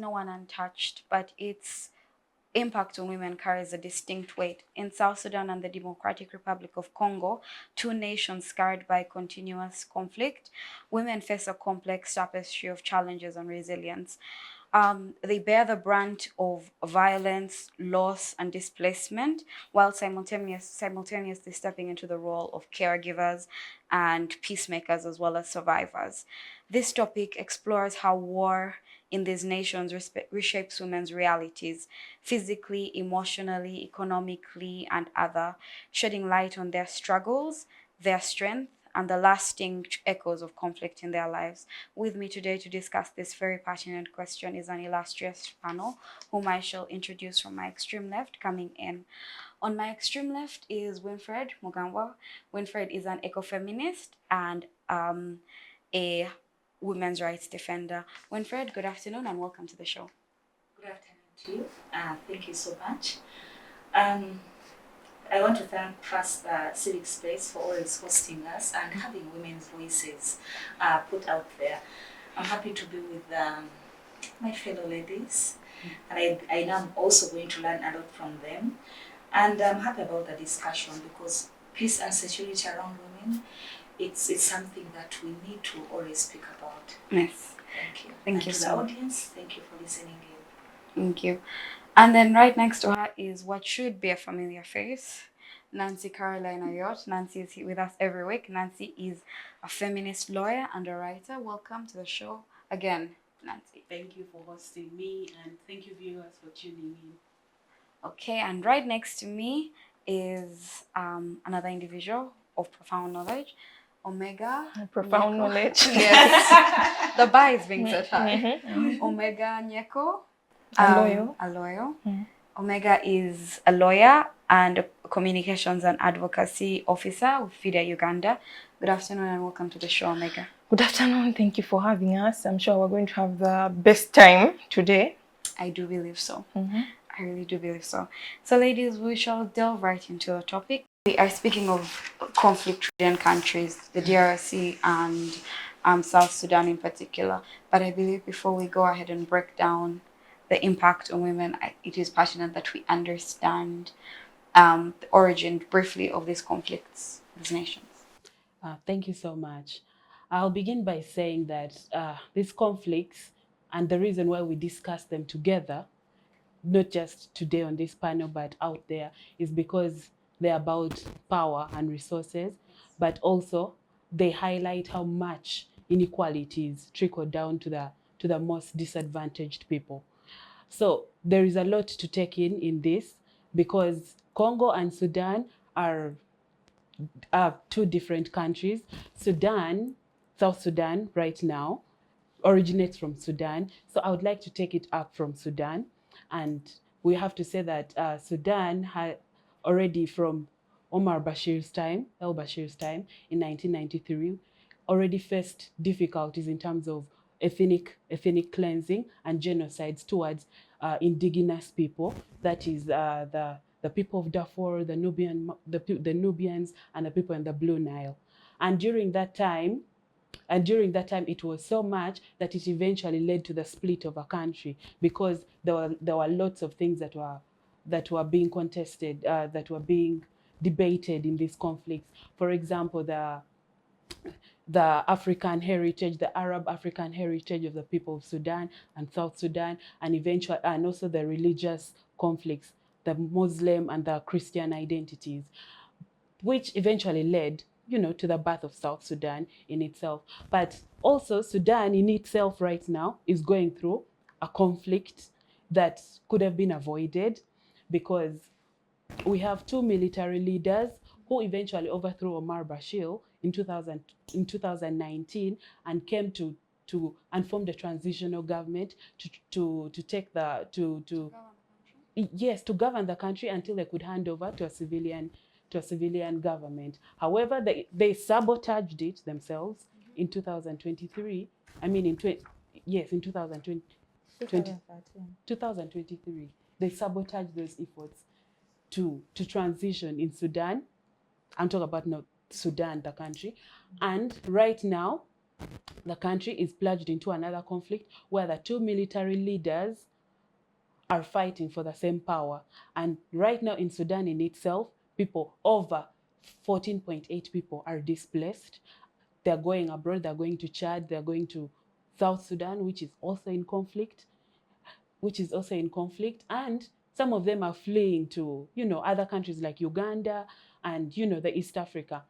no one untouched, but its impact on women carries a distinct weight. In South Sudan and the Democratic Republic of Congo, two nations scarred by continuous conflict, women face a complex tapestry of challenges and resilience. They bear the brunt of violence, loss, and displacement, while simultaneously stepping into the role of caregivers and peacemakers as well as survivors. This topic explores how war in these nations reshapes women's realities, physically, emotionally, economically, and other, shedding light on their struggles, their strength, and the lasting echoes of conflict in their lives. With me today to discuss this very pertinent question is an illustrious panel, whom I shall introduce from my extreme left coming in. On my extreme left is Winfred Mugambwa. Winfred is an ecofeminist and a women's rights defender. Winfred, good afternoon and welcome to the show. Good afternoon to you. Thank you so much. I want to thank first the Civic space for always hosting us and having women's voices put out there. I'm happy to be with my fellow ladies, and I know I'm also going to learn a lot from them. And I'm happy about the discussion because peace and security around women, it's something that we need to always speak about. Yes. Thank you. Thank you to so the much. audience, thank you for listening in. Thank you. And then right next to her is what should be a familiar face, Nancy Caroline Ayot. Nancy is here with us every week. Nancy is a feminist lawyer and a writer. Welcome to the show again, Nancy. Thank you for hosting me, and thank you viewers for tuning in. Okay, and right next to me is another individual of profound knowledge, Omega. Profound Nyeko. knowledge. Yes, the bar is being set high. Omega Nyeko Aloyo. Omega is a lawyer and a communications and advocacy officer with FIDA Uganda. Good afternoon and welcome to the show, Omega. Good afternoon. Thank you for having us. I'm sure we're going to have the best time today. I do believe so. I really do believe so. So, ladies, we shall delve right into the topic. We are speaking of conflict-ridden countries, the DRC and South Sudan in particular. But I believe before we go ahead and break down the impact on women, it is pertinent that we understand the origin briefly of these conflicts, these nations. Thank you so much. I'll begin by saying that these conflicts and the reason why we discuss them together, not just today on this panel, but out there, is because they're about power and resources, but also they highlight how much inequalities trickle down to the most disadvantaged people. So there is a lot to take in this because Congo and Sudan are two different countries. South Sudan right now originates from Sudan. So I would like to take it up from Sudan. And we have to say that Sudan had already from al-Bashir's time in 1993, already faced difficulties in terms of ethnic cleansing and genocides towards indigenous people. That is the people of Darfur, the Nubians, and the people in the Blue Nile. And during that time, it was so much that it eventually led to the split of a country because there were lots of things that were being contested, that were being debated in these conflicts. For example, the African heritage, the Arab African heritage of the people of Sudan and South Sudan, and also the religious conflicts, the Muslim and the Christian identities, which eventually led to the birth of South Sudan in itself. But also Sudan in itself right now is going through a conflict that could have been avoided because we have two military leaders who eventually overthrew Omar Bashir in 2019 and came to formed a transitional government to govern the country until they could hand over to a civilian government. However, they sabotaged it themselves in 2023. In 2023. They sabotaged those efforts to transition in Sudan. I'm talking about not Sudan, the country. And right now, the country is plunged into another conflict where the two military leaders are fighting for the same power. And right now in Sudan in itself, people over 14.8 people are displaced. They're going abroad, they're going to Chad, they're going to South Sudan, which is also in conflict, and some of them are fleeing to, other countries like Uganda and, the East Africa.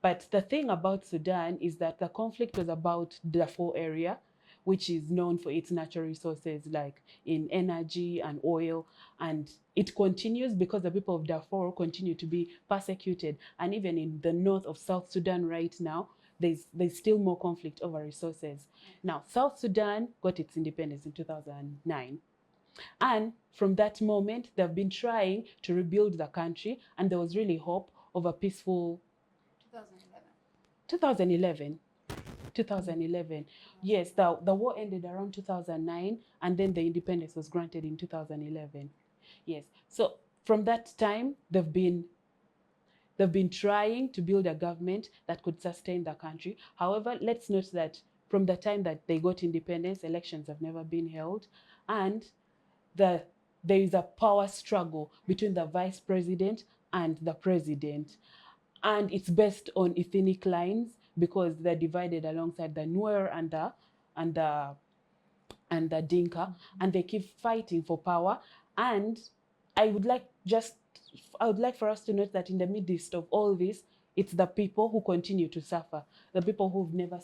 But the thing about Sudan is that the conflict was about the Darfur area, which is known for its natural resources like in energy and oil. And it continues because the people of Darfur continue to be persecuted. And even in the north of South Sudan right now, there's still more conflict over resources. Now, South Sudan got its independence in 2009. And from that moment, they've been trying to rebuild the country, and there was really hope of a peaceful 2011. 2011. Yes, the war ended around 2009, and then the independence was granted in 2011. Yes. So from that time, they've been trying to build a government that could sustain the country. However, let's note that from the time that they got independence, elections have never been held, and there is a power struggle between the vice president and the president. And it's based on ethnic lines because they're divided alongside the Nuer and the Dinka, and they keep fighting for power. And I would like for us to note that in the midst of all this, it's the people who continue to suffer, the people who have never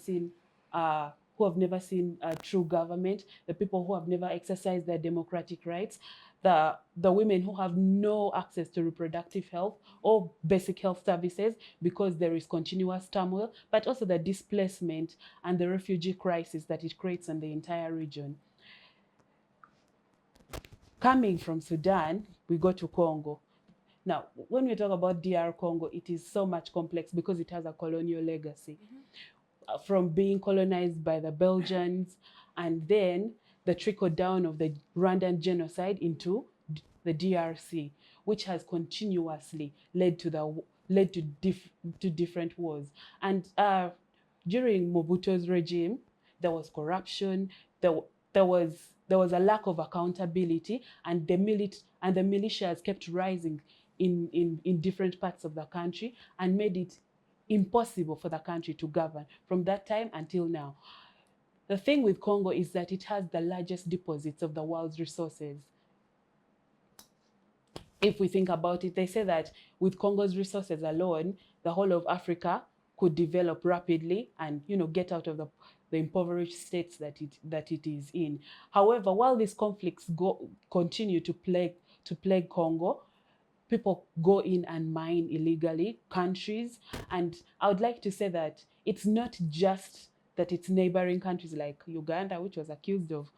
seen a true government, the people who have never exercised their democratic rights, the women who have no access to reproductive health or basic health services because there is continuous turmoil, but also the displacement and the refugee crisis that it creates in the entire region. Coming from Sudan, we go to Congo. Now, when we talk about DR Congo, it is so much complex because it has a colonial legacy. From being colonized by the Belgians, and then the trickle down of the Rwandan genocide into the DRC, which has continuously led to different wars. And during Mobutu's regime, there was corruption, there was a lack of accountability, and the militias kept rising in different parts of the country and made it impossible for the country to govern from that time until now. The thing with Congo is that it has the largest deposits of the world's resources. If we think about it, they say that with Congo's resources alone, the whole of Africa could develop rapidly and get out of the impoverished states that it is in. However, while these conflicts continue to plague Congo, people go in and mine illegally, countries. And I would like to say that it's not just that it's neighboring countries like Uganda, which was accused of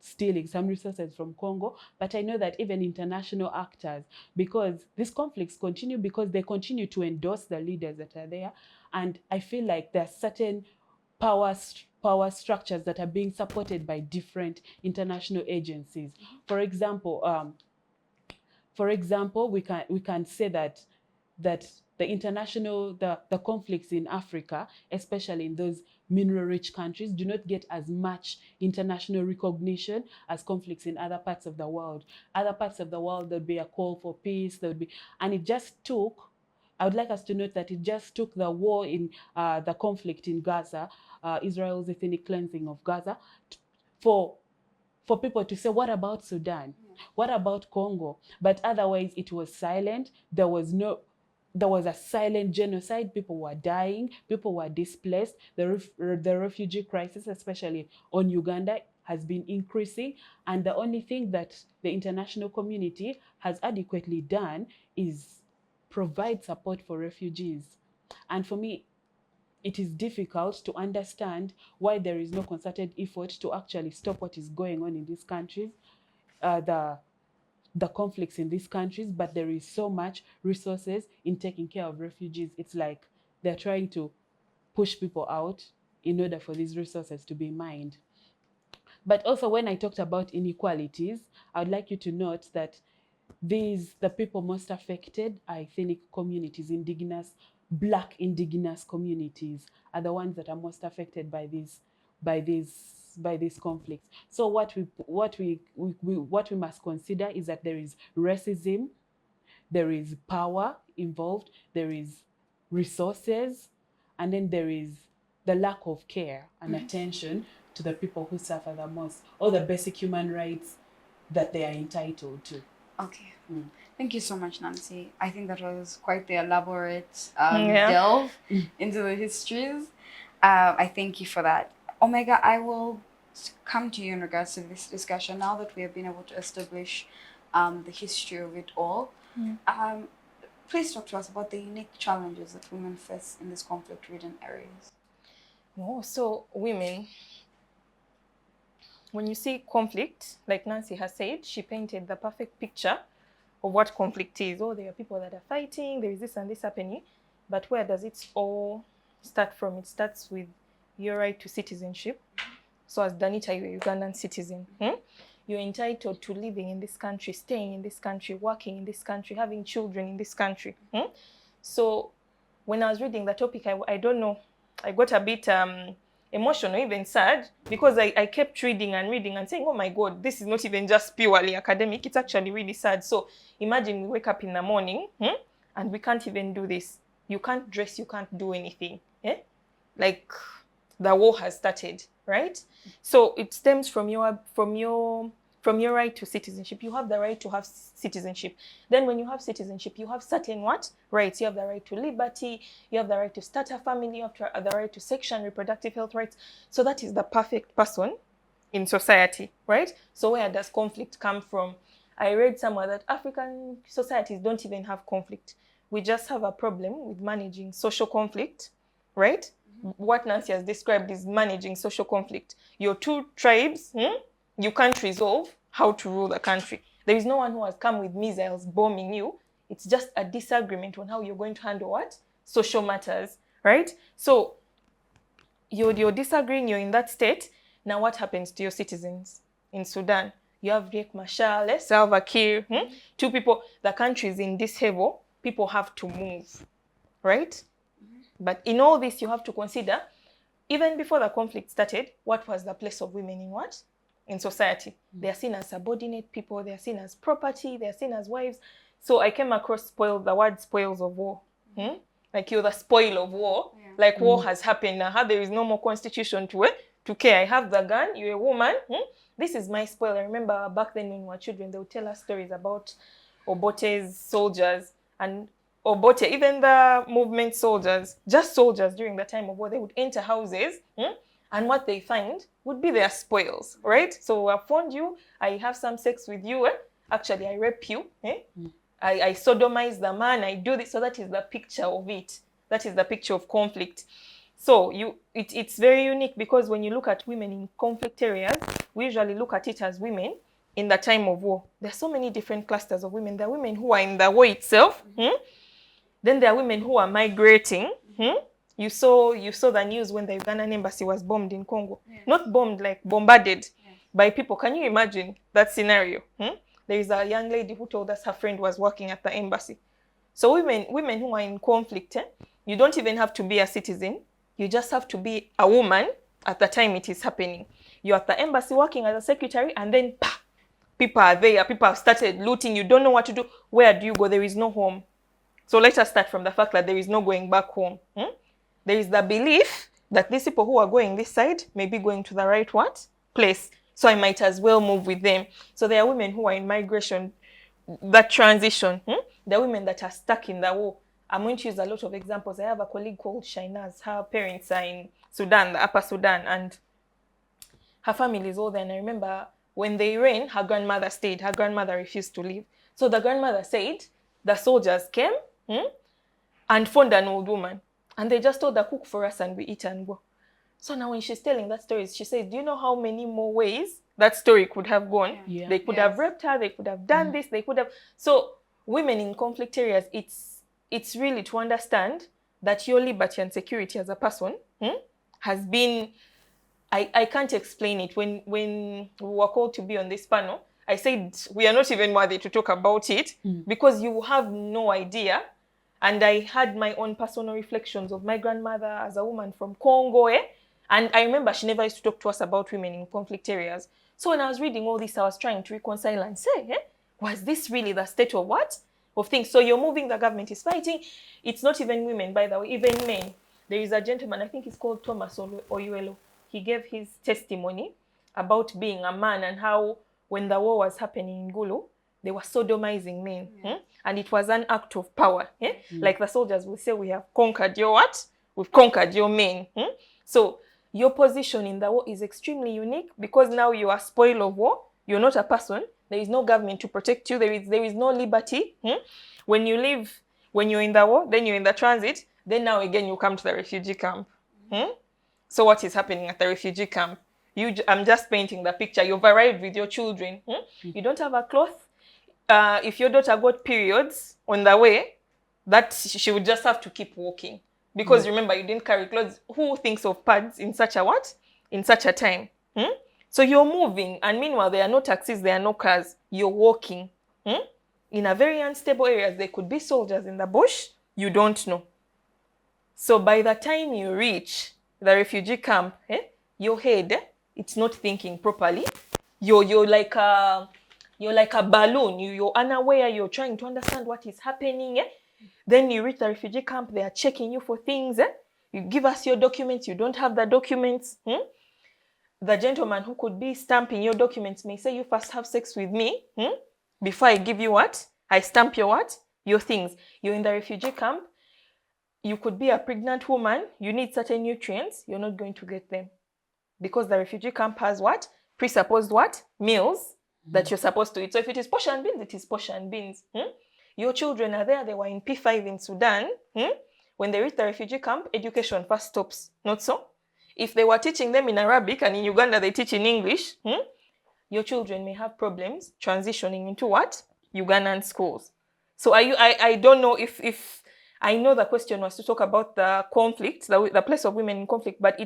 stealing some resources from Congo, but I know that even international actors, because these conflicts continue because they continue to endorse the leaders that are there. And I feel like there are certain power structures that are being supported by different international agencies. For example, we can say that the conflicts in Africa, especially in those mineral-rich countries, do not get as much international recognition as conflicts in other parts of the world. Other parts of the world, there'll be a call for peace. And it just took. I would like us to note that it just took the war in the conflict in Gaza, Israel's ethnic cleansing of Gaza, for people to say, what about Sudan? What about Congo? But otherwise, it was silent. There was a silent genocide. People were dying. People were displaced. The refugee crisis, especially on Uganda, has been increasing. And the only thing that the international community has adequately done is provide support for refugees. And for me, it is difficult to understand why there is no concerted effort to actually stop what is going on in these countries, the conflicts in these countries, but there is so much resources in taking care of refugees. It's like they're trying to push people out in order for these resources to be mined. But also when I talked about inequalities, I would like you to note that the people most affected are ethnic communities, Black indigenous communities are the ones that are most affected by these conflicts. So what we must consider is that there is racism, there is power involved, there is resources, and then there is the lack of care and attention to the people who suffer the most, or the basic human rights that they are entitled to. Okay. Thank you so much, Nancy. I think that was quite the elaborate Yeah. delve into the histories. I thank you for that. Omega, I will come to you in regards to this discussion now that we have been able to establish the history of it all. Please talk to us about the unique challenges that women face in these conflict-ridden areas. Oh, so women, when you see conflict, like Nancy has said, she painted the perfect picture of what conflict is. Oh, there are people that are fighting, there is this and this happening. But where does it all start from? It starts with your right to citizenship. So as Danita, you're a Ugandan citizen. You're entitled to living in this country, staying in this country, working in this country, having children in this country. So when I was reading the topic, I don't know, I got a bit emotional, even sad, because I kept reading and saying, oh my God, this is not even just purely academic, it's actually really sad. So imagine we wake up in the morning and we can't even do this. You can't dress, you can't do anything. Like the war has started, right? So it stems from your right to citizenship. You have the right to have citizenship. Then when you have citizenship, you have certain what? Rights. You have the right to liberty. You have the right to start a family. You have the right to sexual and reproductive health rights. So that is the perfect person in society, right? So where does conflict come from? I read somewhere that African societies don't even have conflict. We just have a problem with managing social conflict, right? What Nancy has described is managing social conflict. Your two tribes, you can't resolve how to rule the country. There is no one who has come with missiles bombing you. It's just a disagreement on how you're going to handle what? Social matters, right? So you're disagreeing, you're in that state. Now what happens to your citizens in Sudan? You have Riek Machar, Salva Kiir, two people, the country is in dishevel, people have to move, right? But in all this, you have to consider, even before the conflict started, what was the place of women in what? In society. They are seen as subordinate people, they are seen as property, they are seen as wives. So I came across the word spoils of war. Like you're the spoil of war. Yeah. Like war has happened now. There is no more constitution to care. I have the gun, you're a woman. This is my spoil. I remember back then when we were children, they would tell us stories about Obote's soldiers and Obote, even the movement soldiers, just soldiers during the time of war, they would enter houses and what they find would be their spoils, right? So I found you, I have some sex with you, actually I rape you, I sodomize the man, I do this. So that is the picture of it. That is the picture of conflict. So it's very unique because when you look at women in conflict areas, we usually look at it as women in the time of war. There are so many different clusters of women. There are women who are in the war itself. Then there are women who are migrating. You saw the news when the Ugandan embassy was bombed in Congo. Yes. Not bombed, like bombarded by people. Can you imagine that scenario? There is a young lady who told us her friend was working at the embassy. So women who are in conflict, you don't even have to be a citizen. You just have to be a woman at the time it is happening. You're at the embassy working as a secretary, and then people are there. People have started looting. You don't know what to do. Where do you go? There is no home. So let us start from the fact that there is no going back home. There is the belief that these people who are going this side may be going to the right place. So I might as well move with them. So there are women who are in migration, that transition. There are women that are stuck in the war. I'm going to use a lot of examples. I have a colleague called Shainaz. Her parents are in Sudan, the Upper Sudan, and her family is all there. And I remember when they ran, her grandmother stayed. Her grandmother refused to leave. So the grandmother said, the soldiers came and found an old woman. And they just told her, cook for us and we eat and go. So now when she's telling that story, she said, do you know how many more ways that story could have gone? Yeah. They could have raped her, they could have done this, they could have... So women in conflict areas, it's really to understand that your liberty and security as a person has been... I can't explain it. When we were called to be on this panel, I said we are not even worthy to talk about it because you have no idea. And I had my own personal reflections of my grandmother as a woman from Congo. And I remember she never used to talk to us about women in conflict areas. So when I was reading all this, I was trying to reconcile and say, was this really the state of what? Of things. So you're moving, the government is fighting. It's not even women, by the way, even men. There is a gentleman, I think he's called Thomas Oyuelo. He gave his testimony about being a man and how when the war was happening in Gulu, they were sodomizing men. And it was an act of power. Like the soldiers will say, we have conquered your what? We've conquered your men. So your position in the war is extremely unique because now you are spoil of war. You're not a person. There is no government to protect you. There is no liberty. When you live, when you're in the war, then you're in the transit. Then now again you come to the refugee camp. So what is happening at the refugee camp? I'm just painting the picture. You've arrived with your children. You don't have a cloth. If your daughter got periods on the way, that she would just have to keep walking. Because remember, you didn't carry clothes. Who thinks of pads in such a what? In such a time. So you're moving, and meanwhile, there are no taxis, there are no cars. You're walking. In a very unstable areas, there could be soldiers in the bush. You don't know. So by the time you reach the refugee camp, your head, it's not thinking properly. You're like a balloon. You're unaware. You're trying to understand what is happening. Then you reach the refugee camp. They are checking you for things. You give us your documents. You don't have the documents. The gentleman who could be stamping your documents may say, you first have sex with me before I give you what? I stamp your what? Your things. You're in the refugee camp. You could be a pregnant woman. You need certain nutrients. You're not going to get them. Because the refugee camp has what? Presupposed what? Meals that you're supposed to eat. So if it is portion and beans, it is portion and beans. Your children are there. They were in P5 in Sudan. When they reach the refugee camp, education first stops. Not so? If they were teaching them in Arabic and in Uganda they teach in English, your children may have problems transitioning into what? Ugandan schools. So I don't know if I know the question was to talk about the conflict, the place of women in conflict, but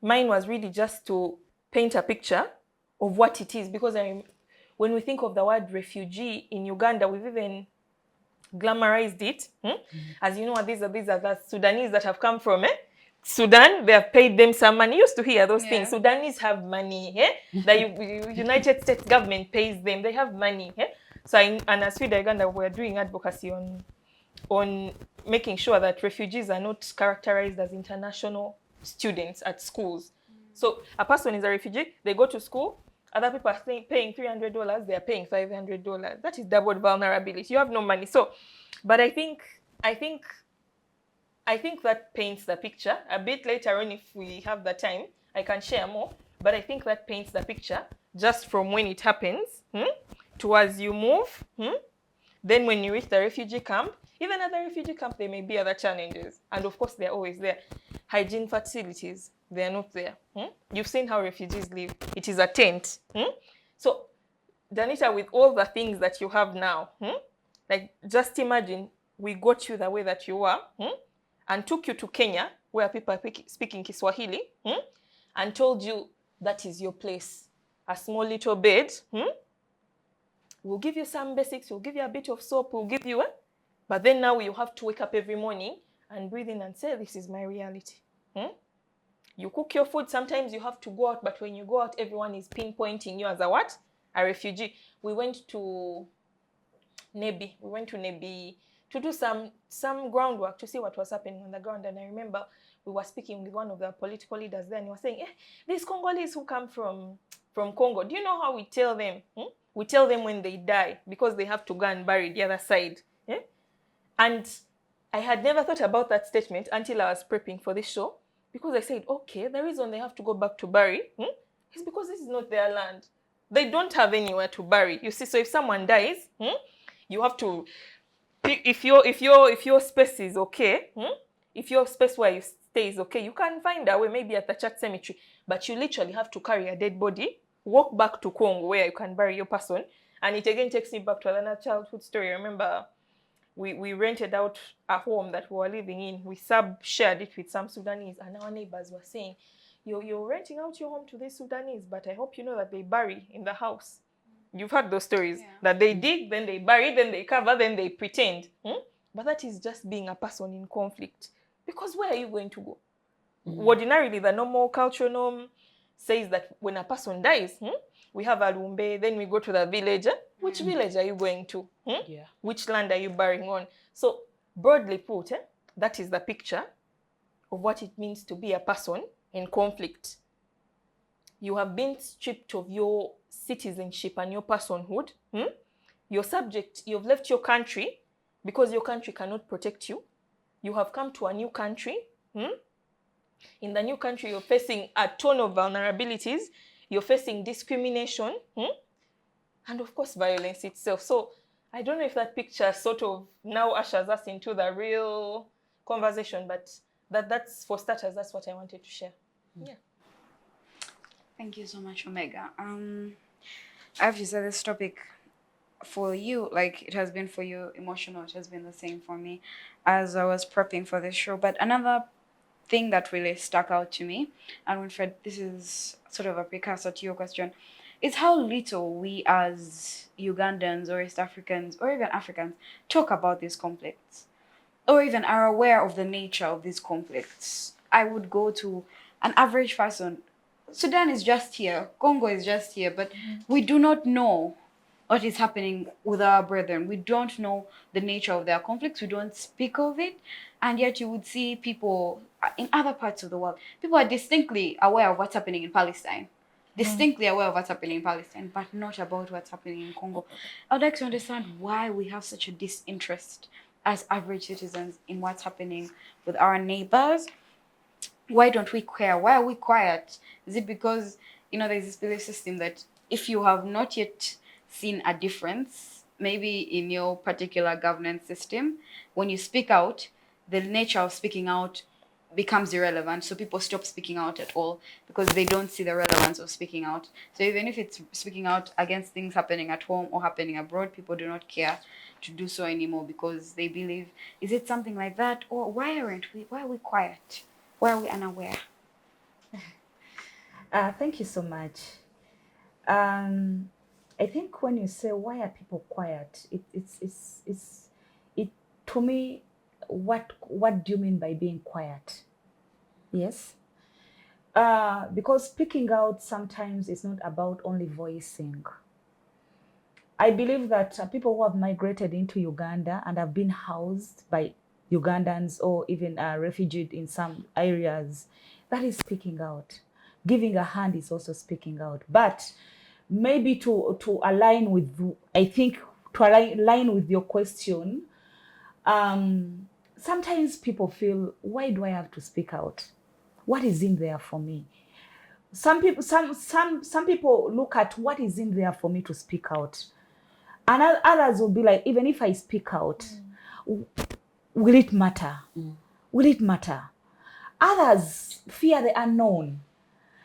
mine was really just to paint a picture of what it is. Because when we think of the word refugee in Uganda, we've even glamorized it. As you know, these are the Sudanese that have come from Sudan. They have paid them some money. You used to hear those things. Sudanese have money. The United States government pays them. They have money. So and as FIDA Uganda, we're doing advocacy on making sure that refugees are not characterized as international students at schools. So a person is a refugee, they go to school, other people are paying $300, they are paying $500. That is double vulnerability. You have no money. So, but I think that paints the picture. A bit later on, if we have the time, I can share more. But I think that paints the picture just from when it happens to as you move. Then when you reach the refugee camp, even at the refugee camp, there may be other challenges. And of course, they're always there. Hygiene facilities, they're not there. You've seen how refugees live. It is a tent. So, Danita, with all the things that you have now, like just imagine we got you the way that you are and took you to Kenya, where people are speaking Kiswahili, and told you that is your place. A small little bed. We'll give you some basics. We'll give you a bit of soap. We'll give you but then now you have to wake up every morning and breathe in and say, this is my reality. You cook your food. Sometimes you have to go out, but when you go out, everyone is pinpointing you as a what? A refugee. We went to Nebi. To do some groundwork to see what was happening on the ground. And I remember we were speaking with one of the political leaders there, and he was saying, these Congolese who come from Congo, do you know how we tell them? We tell them when they die, because they have to go and bury the other side. And I had never thought about that statement until I was prepping for this show, because I said, okay, the reason they have to go back to bury is because this is not their land. They don't have anywhere to bury. You see, so if someone dies, you have to, if your space is okay, if your space where you stay is okay, you can find a way, maybe at the church cemetery, but you literally have to carry a dead body, walk back to Congo where you can bury your person. And it again takes me back to another childhood story. I remember we rented out a home that we were living in. We shared it with some Sudanese, and our neighbors were saying, you're renting out your home to these Sudanese, but I hope you know that they bury in the house. You've heard those stories Yeah. that they dig, then they bury, then they cover, then they pretend. But that is just being a person in conflict. Because where are you going to go? Ordinarily, the normal cultural norm says that when a person dies, we have a lumbe, then we go to the village. Which village are you going to? Yeah. Which land are you burying on? So, broadly put, that is the picture of what it means to be a person in conflict. You have been stripped of your citizenship and your personhood. Your subject, you've left your country because your country cannot protect you. You have come to a new country. In the new country, you're facing a ton of vulnerabilities. You're facing discrimination. And of course, violence itself. So I don't know if that picture sort of now ushers us into the real conversation, but that's for starters, that's what I wanted to share. Yeah. Thank you so much, Omega. I have to say this topic for you, like it has been for you emotional, it has been the same for me as I was prepping for this show. But another thing that really stuck out to me, and Winfred, this is sort of a precursor to your question, is how little we as Ugandans or East Africans or even Africans talk about these conflicts or even are aware of the nature of these conflicts. I would go to an average person. Sudan is just here, Congo is just here, but we do not know what is happening with our brethren. We don't know the nature of their conflicts. We don't speak of it. And yet you would see people in other parts of the world. People are distinctly aware of what's happening in Palestine. Distinctly aware of what's happening in Palestine, but not about what's happening in Congo. I would like to understand why we have such a disinterest as average citizens in what's happening with our neighbors. Why don't we care? Why are we quiet? Is it because, there's this belief system that if you have not yet seen a difference, maybe in your particular governance system, when you speak out, the nature of speaking out becomes irrelevant. So people stop speaking out at all because they don't see the relevance of speaking out. So even if it's speaking out against things happening at home or happening abroad, people do not care to do so anymore because they believe, is it something like that? Or why are we quiet? Why are we unaware? Thank you so much. I think when you say why are people quiet, it to me, what do you mean by being quiet? Yes. Because speaking out sometimes is not about only voicing. I believe that people who have migrated into Uganda and have been housed by Ugandans or even refugees in some areas, that is speaking out. Giving a hand is also speaking out. But maybe to align with, I think, to align with your question, sometimes people feel, why do I have to speak out? What is in there for me? Some people look at what is in there for me to speak out. And others will be like, even if I speak out, will it matter? Will it matter? Others fear the unknown.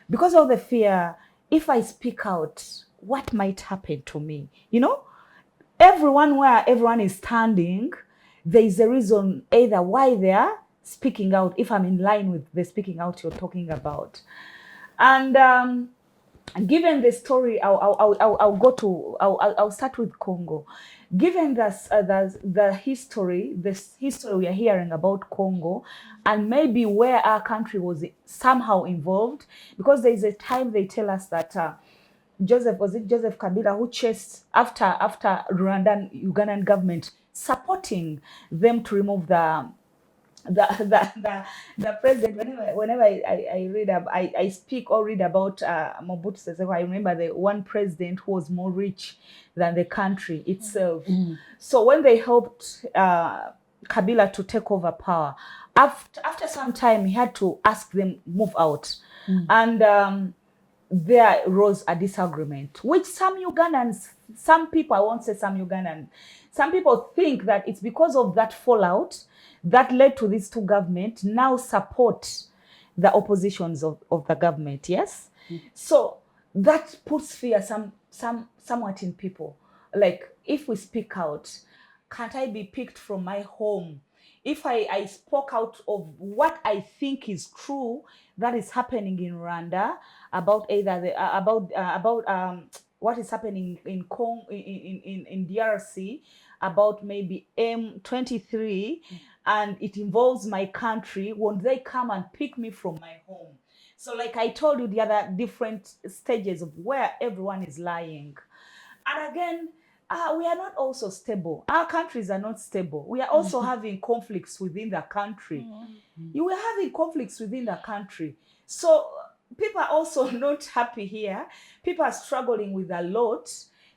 Because of the fear, if I speak out, what might happen to me? Everyone where everyone is standing, there is a reason either why they are speaking out, if I'm in line with the speaking out you're talking about. And given the story, I'll start with Congo. Given the history, this history we are hearing about Congo, and maybe where our country was somehow involved, because there is a time they tell us that Joseph Kabila, who chased after Rwandan Ugandan government supporting them to remove the president. Whenever I read I speak or read about Mobutu Sese Seko, I remember the one president who was more rich than the country itself. So when they helped Kabila to take over power, after some time he had to ask them move out, and there rose a disagreement, which some people, I won't say some Ugandans, some people think that it's because of that fallout that led to these two governments now support the oppositions of the government. Yes. So that puts fear somewhat in people. Like, if we speak out, can't I be picked from my home? If I spoke out of what I think is true that is happening in Rwanda about either what is happening in DRC about maybe M23, and it involves my country, won't they come and pick me from my home? So like I told you, the other different stages of where everyone is lying. And again, we are not also stable. Our countries are not stable. We are also having conflicts within the country. You are having conflicts within the country. So people are also not happy here. People are struggling with a lot,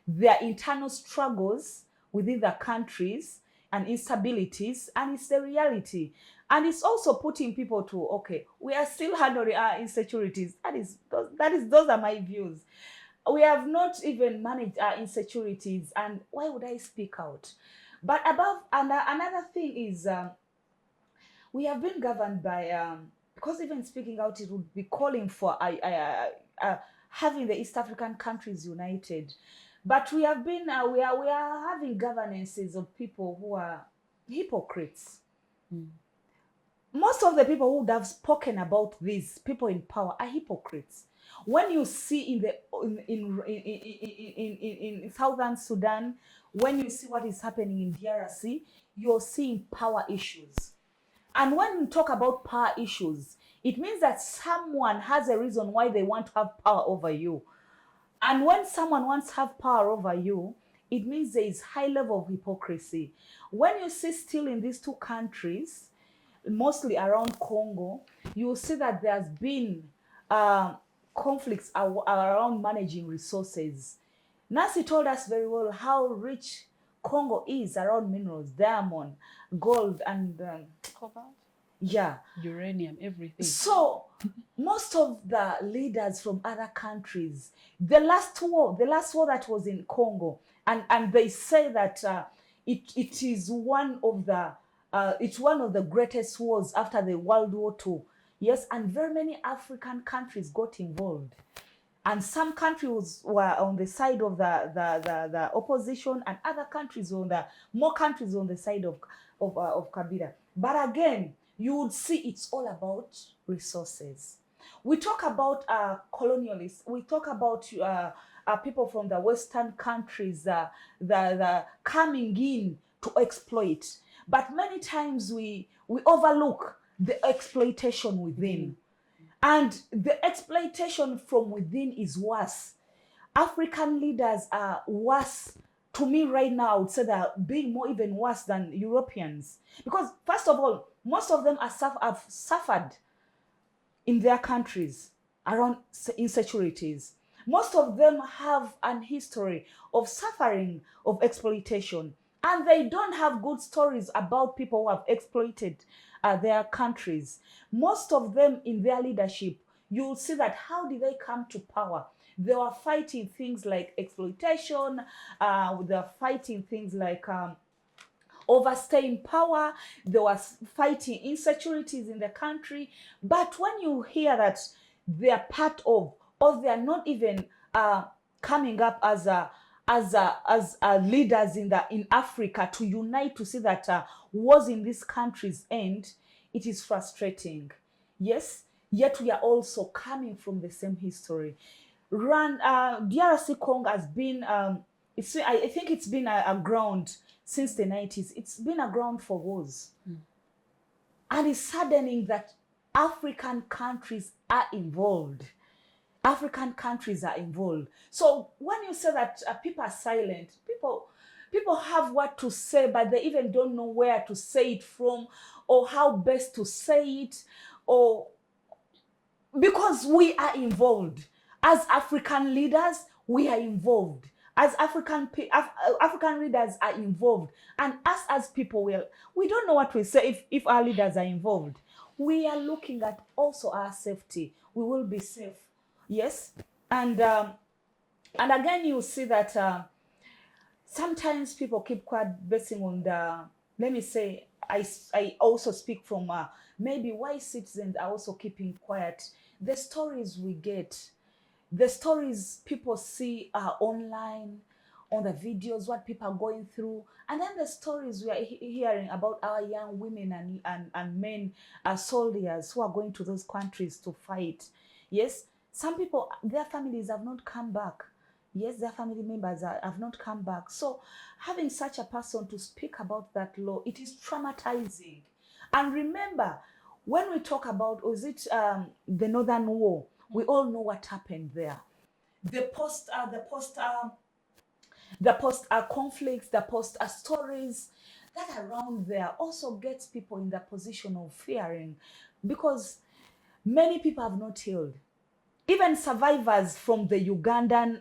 their internal struggles within the countries and instabilities, and it's the reality. And it's also putting people to, okay, we are still handling our insecurities. Those are my views. We have not even managed our insecurities, and why would I speak out? But above, and another thing is, we have been governed by, because even speaking out, it would be calling for having the East African countries united. But we have been, we are having governances of people who are hypocrites. Most of the people who would have spoken about these people in power are hypocrites. When you see in Southern Sudan, when you see what is happening in DRC, you're seeing power issues. And when you talk about power issues, it means that someone has a reason why they want to have power over you. And when someone wants to have power over you, it means there is high level of hypocrisy. When you see still in these two countries, mostly around Congo, you will see that there's been conflicts around managing resources. Nancy told us very well how rich Congo is around minerals, diamond, gold, and Cobalt. yeah, uranium, everything. So most of the leaders from other countries, the last war that was in Congo, and they say that it is one of the greatest wars after the World War II. Yes, and very many African countries got involved. And some countries were on the side of the opposition, and other countries more countries on the side of Kabila. But again, you would see it's all about resources. We talk about colonialists. We talk about people from the Western countries the coming in to exploit. But many times we overlook the exploitation within. And the exploitation from within is worse. African leaders are worse. To me right now, I would say they're being even worse than Europeans. Because first of all, most of them have suffered in their countries around insecurities. Most of them have an history of suffering, of exploitation. And they don't have good stories about people who have exploited their countries. Most of them in their leadership, you'll see that how did they come to power? They were fighting things like exploitation. They were fighting things like overstaying power. They were fighting insecurities in the country. But when you hear that they are part of, or they are not even coming up as leaders in Africa to unite to see that wars in these countries end, it is frustrating. Yes, yet we are also coming from the same history. DRC Congo has been, I think it's been a ground since the 90s. It's been a ground for wars. And it's saddening that African countries are involved. African countries are involved. So when you say that people are silent, people have what to say, but they even don't know where to say it from, or how best to say it, or because we are involved. As African leaders, we are involved. As African leaders are involved. And us as people, we don't know what we say if our leaders are involved. We are looking at also our safety. We will be safe. Yes. And again, you see that sometimes people keep quiet basing on let me say, I also speak from maybe why citizens are also keeping quiet. The stories we get, the stories people see online, on the videos, what people are going through, and then the stories we are hearing about our young women and men, soldiers who are going to those countries to fight. Yes, some people, their families have not come back. Yes, their family members have not come back. So having such a person to speak about that law, it is traumatizing. And remember, when we talk about, was it the Northern War, we all know what happened there. The post conflicts, the post stories that are around there also gets people in the position of fearing, because many people have not healed. Even survivors from the Ugandan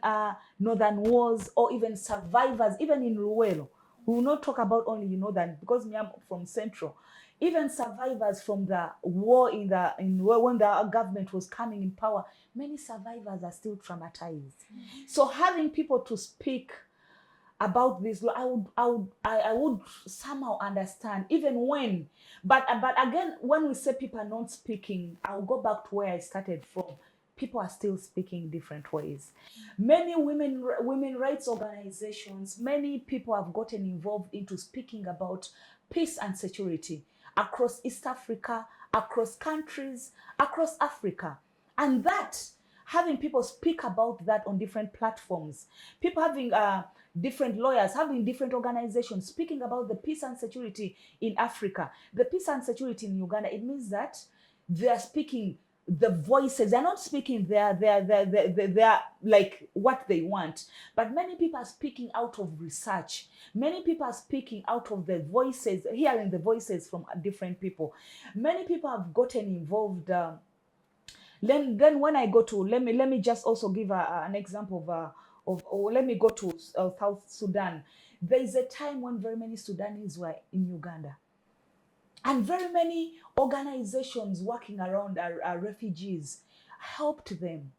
northern wars, or even survivors, even in Luwelo, we will not talk about only northern, because me, I'm from central. Even survivors from the war when the government was coming in power, many survivors are still traumatized. So having people to speak about this, I would somehow understand, even when, but again, when we say people are not speaking, I'll go back to where I started from. People are still speaking different ways. Many women rights organizations, many people have gotten involved into speaking about peace and security across East Africa, across countries, across Africa. And that, having people speak about that on different platforms, people having different lawyers, having different organizations speaking about the peace and security in Africa, the peace and security in Uganda, it means that they are speaking the voices. They're not speaking they're like what they want, but many people are speaking out of research. Many people are speaking out of the voices, hearing the voices from different people. Many people have gotten involved. Then when I go to, let me just also give an example or let me go to South Sudan. There is a time when very many Sudanese were in Uganda, and very many organizations working around our refugees helped them.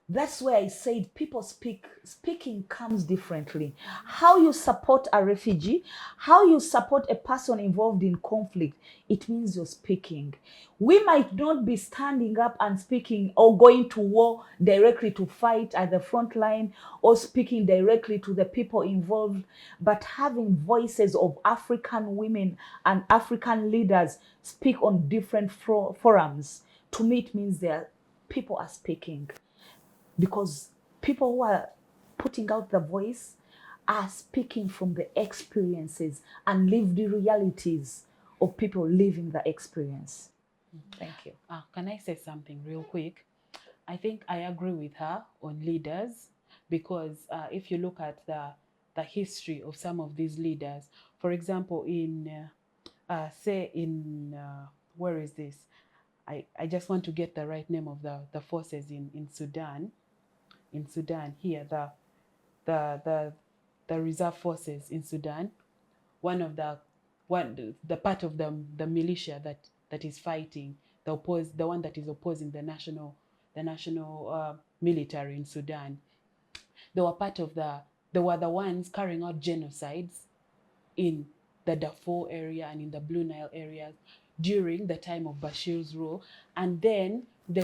That's where I said people speaking comes differently. How you support a refugee, how you support a person involved in conflict, it means you're speaking. We might not be standing up and speaking or going to war directly to fight at the front line or speaking directly to the people involved, but having voices of African women and African leaders speak on different forums, to me it means people are speaking. Because people who are putting out the voice are speaking from the experiences and lived realities of people living the experience. Thank you. Can I say something real quick? I think I agree with her on leaders, because if you look at the history of some of these leaders, for example, where is this? I just want to get the right name of the forces in Sudan. In Sudan, here, the reserve forces in Sudan, the part of the militia that is fighting, the one that is opposing the national military in Sudan, they were the ones carrying out genocides in the Darfur area and in the Blue Nile areas during the time of Bashir's rule, and then they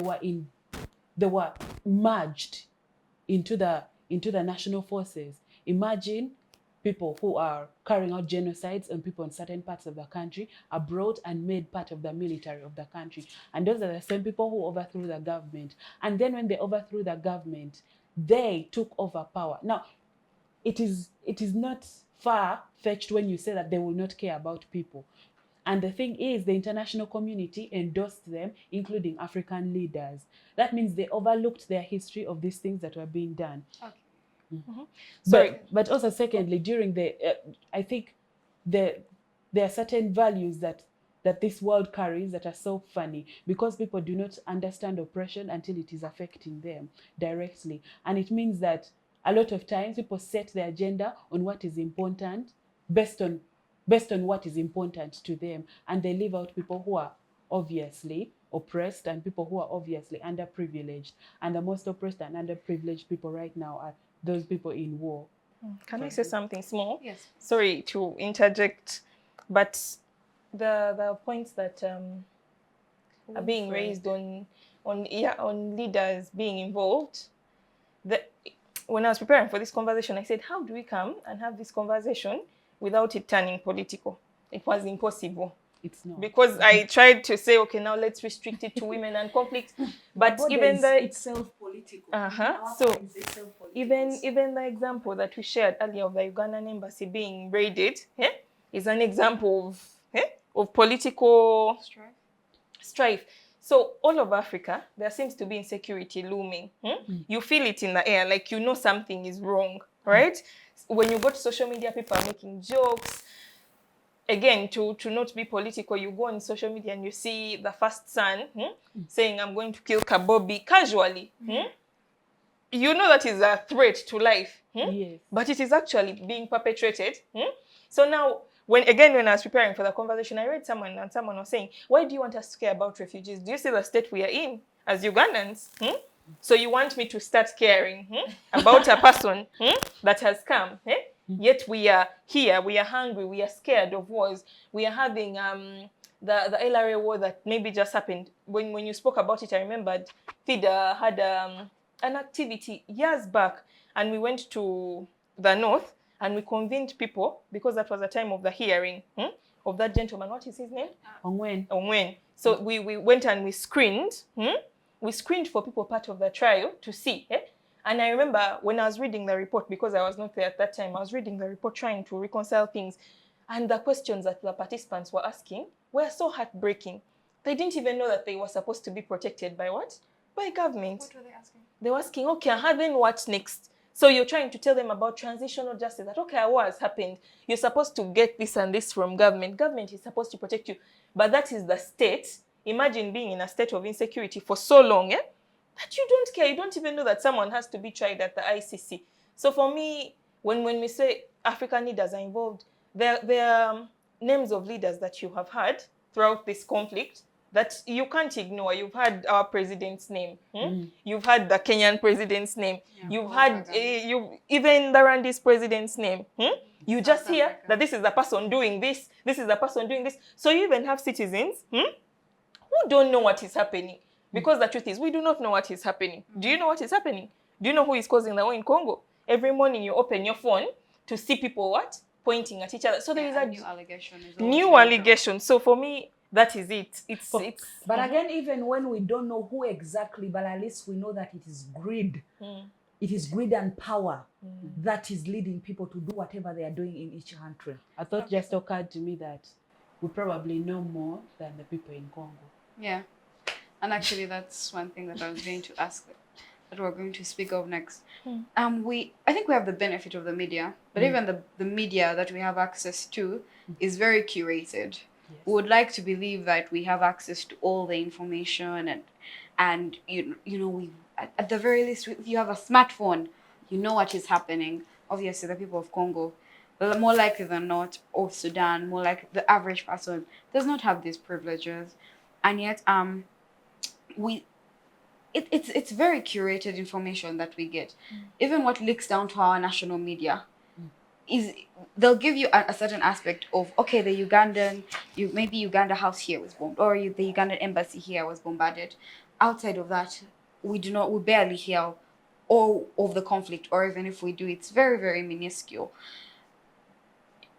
were merged into the national forces. Imagine people who are carrying out genocides on people in certain parts of the country are brought and made part of the military of the country. And those are the same people who overthrew the government. And then when they overthrew the government, they took over power. Now, it is not far-fetched when you say that they will not care about people. And the thing is, the international community endorsed them, including African leaders. That means they overlooked their history of these things that were being done. Okay. Mm-hmm. Sorry. But also, secondly, during I think there are certain values that this world carries that are so funny, because people do not understand oppression until it is affecting them directly. And it means that a lot of times people set their agenda on what is important based on what is important to them, and they leave out people who are obviously oppressed and people who are obviously underprivileged. And the most oppressed and underprivileged people right now are those people in war. Can I say something small? Yes. Sorry to interject, but the points that are being raised on leaders being involved. When I was preparing for this conversation, I said, how do we come and have this conversation without it turning political? It was impossible. It's not. Because I tried to say, okay, now let's restrict it to women and conflict. But even it's itself political. So even the example that we shared earlier of the Ugandan embassy being raided is an example of political strife. So all over Africa, there seems to be insecurity looming. You feel it in the air, like you know something is wrong, right? When you go to social media, people are making jokes. Again, to not be political, you go on social media and you see the first son saying, I'm going to kill Kabobi casually. You know that is a threat to life. Yes. But it is actually being perpetrated. So now, when I was preparing for the conversation, I read someone was saying, why do you want us to care about refugees? Do you see the state we are in as Ugandans? So you want me to start caring about a person that has come? Yet we are here, we are hungry, we are scared of wars. We are having the LRA war that maybe just happened. When you spoke about it, I remembered FIDA had an activity years back, and we went to the north and we convened people, because that was the time of the hearing of that gentleman. What is his name? Ongwen. So we went and we screened. We screened for people part of the trial to see. And I remember when I was reading the report, because I was not there at that time, I was reading the report trying to reconcile things. And the questions that the participants were asking were so heartbreaking. They didn't even know that they were supposed to be protected by what? By government. What were they asking? They were asking, okay, then what next? So you're trying to tell them about transitional justice, that, okay, what has happened? You're supposed to get this and this from government. Government is supposed to protect you. But that is the state. Imagine being in a state of insecurity for so long, that you don't care. You don't even know that someone has to be tried at the ICC. So for me, when we say African leaders are involved, there are names of leaders that you have had throughout this conflict that you can't ignore. You've had our president's name. You've had the Kenyan president's name. Yeah, You've had even the Rwanda's president's name. You just hear that this is the person doing this. This is the person doing this. So you even have citizens who don't know what is happening. Because the truth is, we do not know what is happening. Do you know what is happening? Do you know who is causing the war in Congo? Every morning you open your phone to see people pointing at each other. So there is a new allegation. New allegation. So for me, that is it. But again, even when we don't know who exactly, but at least we know that it is greed. It is greed and power that is leading people to do whatever they are doing in each country. I thought just occurred to me that we probably know more than the people in Congo. Yeah. And actually, that's one thing that I was going to ask, that we're going to speak of next. I think we have the benefit of the media, but even the media that we have access to is very curated. Yes. We would like to believe that we have access to all the information, and you know, we at the very least, if you have a smartphone, you know what is happening. Obviously, the people of Congo, more likely than not, or Sudan, more like the average person, does not have these privileges, and yet it's very curated information that we get. Even what leaks down to our national media is, they'll give you a certain aspect of, okay, the maybe Uganda house here was bombed, or the Ugandan embassy here was bombarded. Outside of that, we barely hear all of the conflict, or even if we do, it's very, very minuscule.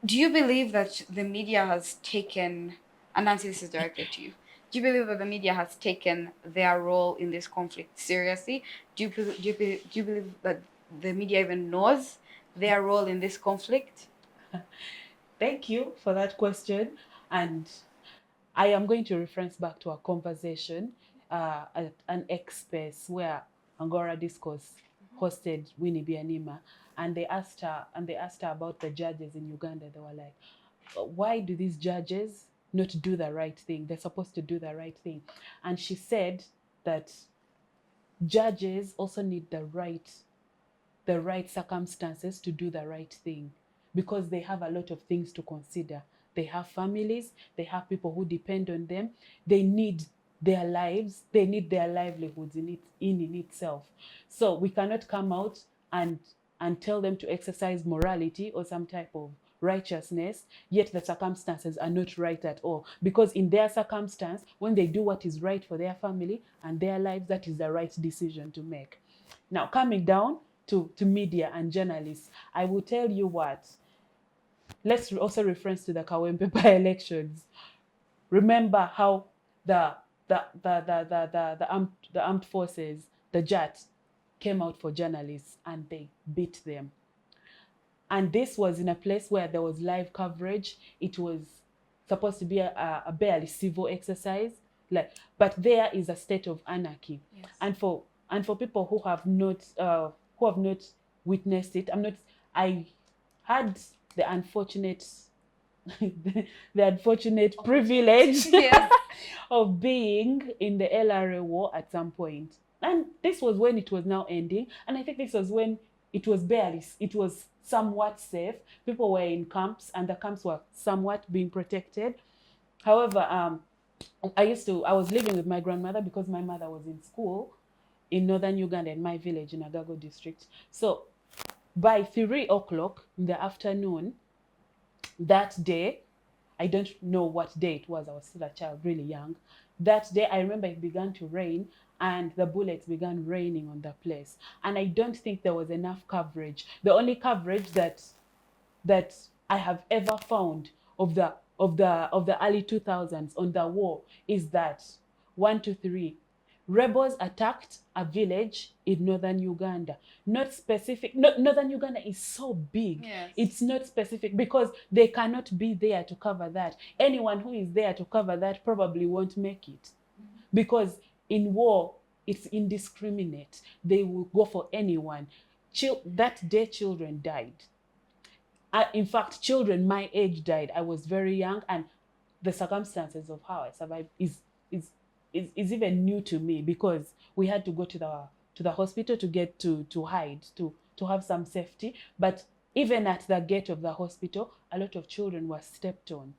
Do you believe that the media has taken, and Nancy, this is directed to you, do you believe that the media has taken their role in this conflict seriously? Do you believe that the media even knows their role in this conflict? Thank you for that question. And I am going to reference back to a conversation at an X-Space where Angora Discourse hosted Winnie Bianima, and they asked her about the judges in Uganda. They were like, why do these judges not do the right thing? They're supposed to do the right thing. And she said that judges also need the right circumstances to do the right thing, because they have a lot of things to consider. They have families, they have people who depend on them. They need their lives, they need their livelihoods in itself. So we cannot come out and tell them to exercise morality or some type of righteousness, yet the circumstances are not right at all. Because in their circumstance, when they do what is right for their family and their lives, that is the right decision to make. Now, coming down to media and journalists, I will tell you what. Let's also reference to the Kawempe by-elections. Remember how the armed forces, the JAT, came out for journalists and they beat them. And this was in a place where there was live coverage. It was supposed to be a barely civil exercise, but there is a state of anarchy. Yes. And for people who have not witnessed it, I had the unfortunate the unfortunate privilege Yes. of being in the LRA war at some point. And this was when it was now ending. And I think this was when it was somewhat safe. People were in camps and the camps were somewhat being protected. However, I was living with my grandmother because my mother was in school in northern Uganda, in my village in Agago district. So by 3 o'clock in the afternoon that day, I don't know what day it was, I was still a child, really young. That day, I remember it began to rain and the bullets began raining on the place. And I don't think there was enough coverage. The only coverage that I have ever found of the early 2000s on the war is that 1, 2, 3, rebels attacked a village in northern Uganda. Not specific. Northern Uganda is so big. Yes. It's not specific because they cannot be there to cover that. Anyone who is there to cover that probably won't make it. Because in war, it's indiscriminate. They will go for anyone. That day, children died. In fact, children my age died. I was very young, and the circumstances of how I survived is even new to me, because we had to go to the hospital to get to hide, to have some safety. But even at the gate of the hospital, a lot of children were stepped on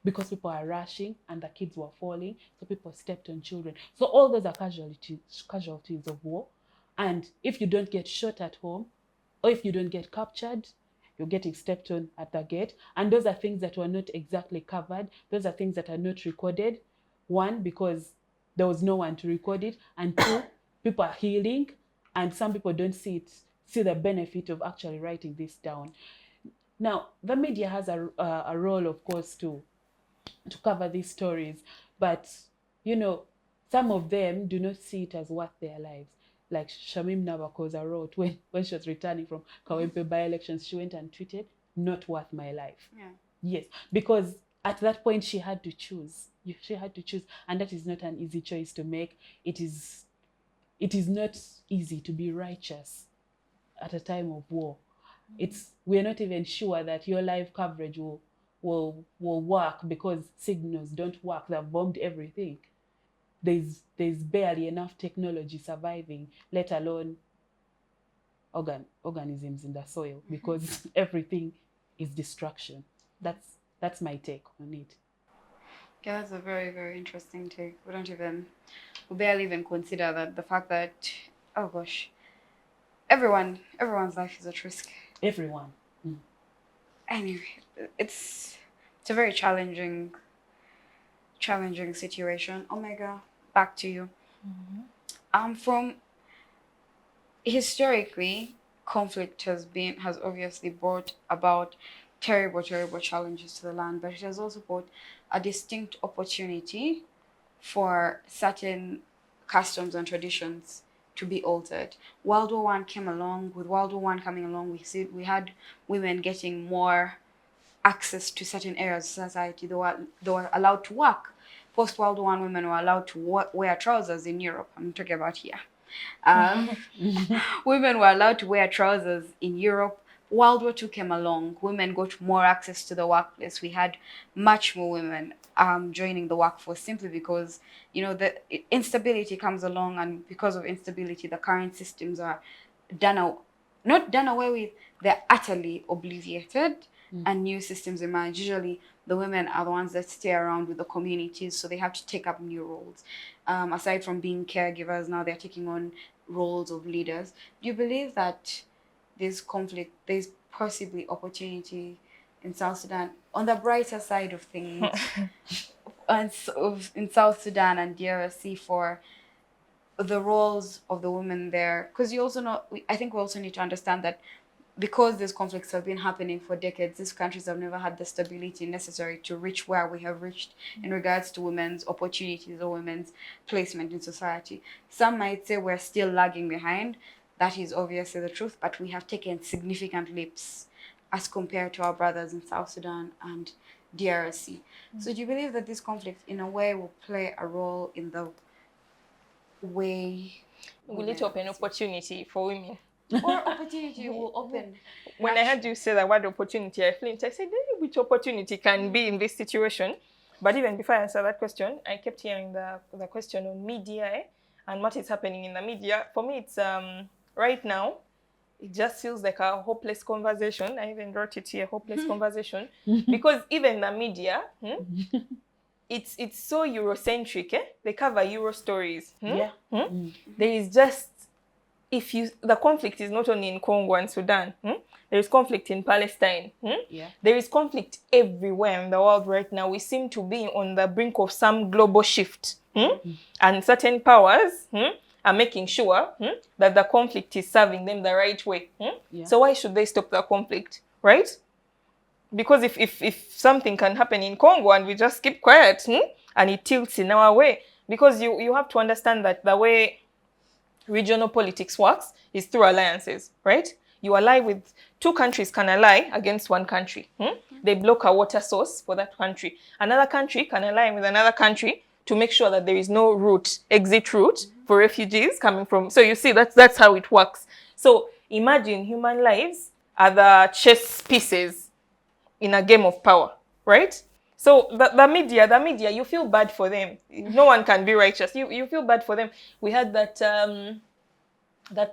because people are rushing and the kids were falling, so people stepped on children. So all those are casualties of war. And if you don't get shot at home, or if you don't get captured, you're getting stepped on at the gate. And those are things that were not exactly covered. Those are things that are not recorded. One, because there was no one to record it. And two, people are healing, and some people don't see the benefit of actually writing this down. Now, the media has a role, of course, to cover these stories, but some of them do not see it as worth their lives. Like Shamim Nabakoza wrote when she was returning from Kawempe by-elections, she went and tweeted, "Not worth my life." Yeah. Yes, because at that point she had to choose. She had to choose, and that is not an easy choice to make. It is not easy to be righteous at a time of war. We're not even sure that your live coverage will work, because signals don't work. They've bombed everything. There's barely enough technology surviving, let alone organisms in the soil, because everything is destruction. That's my take on it. Yeah, that's a very, very interesting take. We barely even consider that the fact that, oh gosh, everyone's life is at risk. Everyone. Anyway, it's a very challenging situation. Omega, back to you. From historically, conflict has obviously brought about terrible challenges to the land, but it has also brought a distinct opportunity for certain customs and traditions to be altered. World War I came along. With World War I coming along, we had women getting more access to certain areas of society. They were allowed to work. Post World War I, women were allowed to wear trousers in Europe. I'm talking about here. Women were allowed to wear trousers in Europe. World War II came along. Women got more access to the workplace. We had much more women joining the workforce, simply because the instability comes along, and because of instability, the current systems are not done away with. They're utterly obviated, and new systems emerge. Usually, the women are the ones that stay around with the communities, so they have to take up new roles. Aside from being caregivers, now they're taking on roles of leaders. Do you believe that there's conflict, there's possibly opportunity in South Sudan, on the brighter side of things, in South Sudan and DRC, for the roles of the women there? Because you also know, I think we also need to understand that because these conflicts have been happening for decades, these countries have never had the stability necessary to reach where we have reached in regards to women's opportunities or women's placement in society. Some might say we're still lagging behind. That is obviously the truth, but we have taken significant leaps as compared to our brothers in South Sudan and DRC. So do you believe that this conflict, in a way, will play a role in the way... Will it open opportunity for women? Or opportunity will open. When I heard you say the word opportunity, I flinched. I said, which opportunity can be in this situation? But even before I answer that question, I kept hearing the question on media and what is happening in the media. For me, it's right now, it just feels like a hopeless conversation. I even wrote it here, hopeless conversation. Because even the media, it's so Eurocentric. They cover Euro stories. Yeah. There is just, the conflict is not only in Congo and Sudan. There is conflict in Palestine. Yeah. There is conflict everywhere in the world right now. We seem to be on the brink of some global shift. And certain powers are making sure that the conflict is serving them the right way. Yeah. So why should they stop the conflict, right? Because if something can happen in Congo and we just keep quiet and it tilts in our way, because you have to understand that the way regional politics works is through alliances, right? You ally with, two countries can ally against one country. They block a water source for that country. Another country can ally with another country to make sure that there is no exit route for refugees coming from. So you see, that's how it works. So imagine human lives are the chess pieces in a game of power, right? So the media, you feel bad for them. No one can be righteous. You feel bad for them. We had that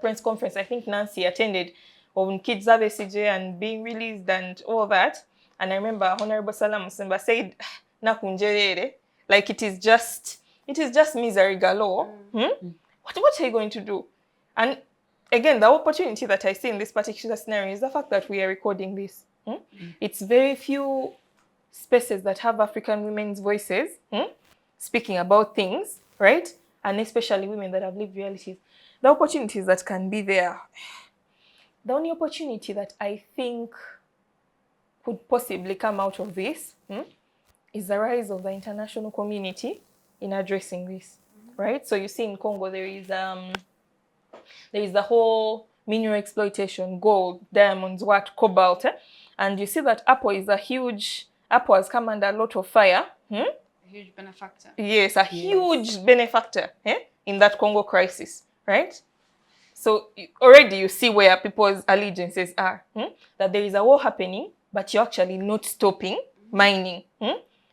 press conference, I think Nancy attended, on kids ABCJ and being released and all that. And I remember Honorable Salam Musimba said, "Nakunjerere," like it is just misery galore. What are you going to do? And again, the opportunity that I see in this particular scenario is the fact that we are recording this. It's very few spaces that have African women's voices speaking about things, right? And especially women that have lived realities. The opportunities that can be there. The only opportunity that I think could possibly come out of this is the rise of the international community in addressing this, right? So you see in Congo there is the whole mineral exploitation, gold, diamonds, cobalt, and you see that Apple has come under a lot of fire. A huge benefactor. Yes, huge benefactor in that Congo crisis, right? So already you see where people's allegiances are. That there is a war happening, but you're actually not stopping mining.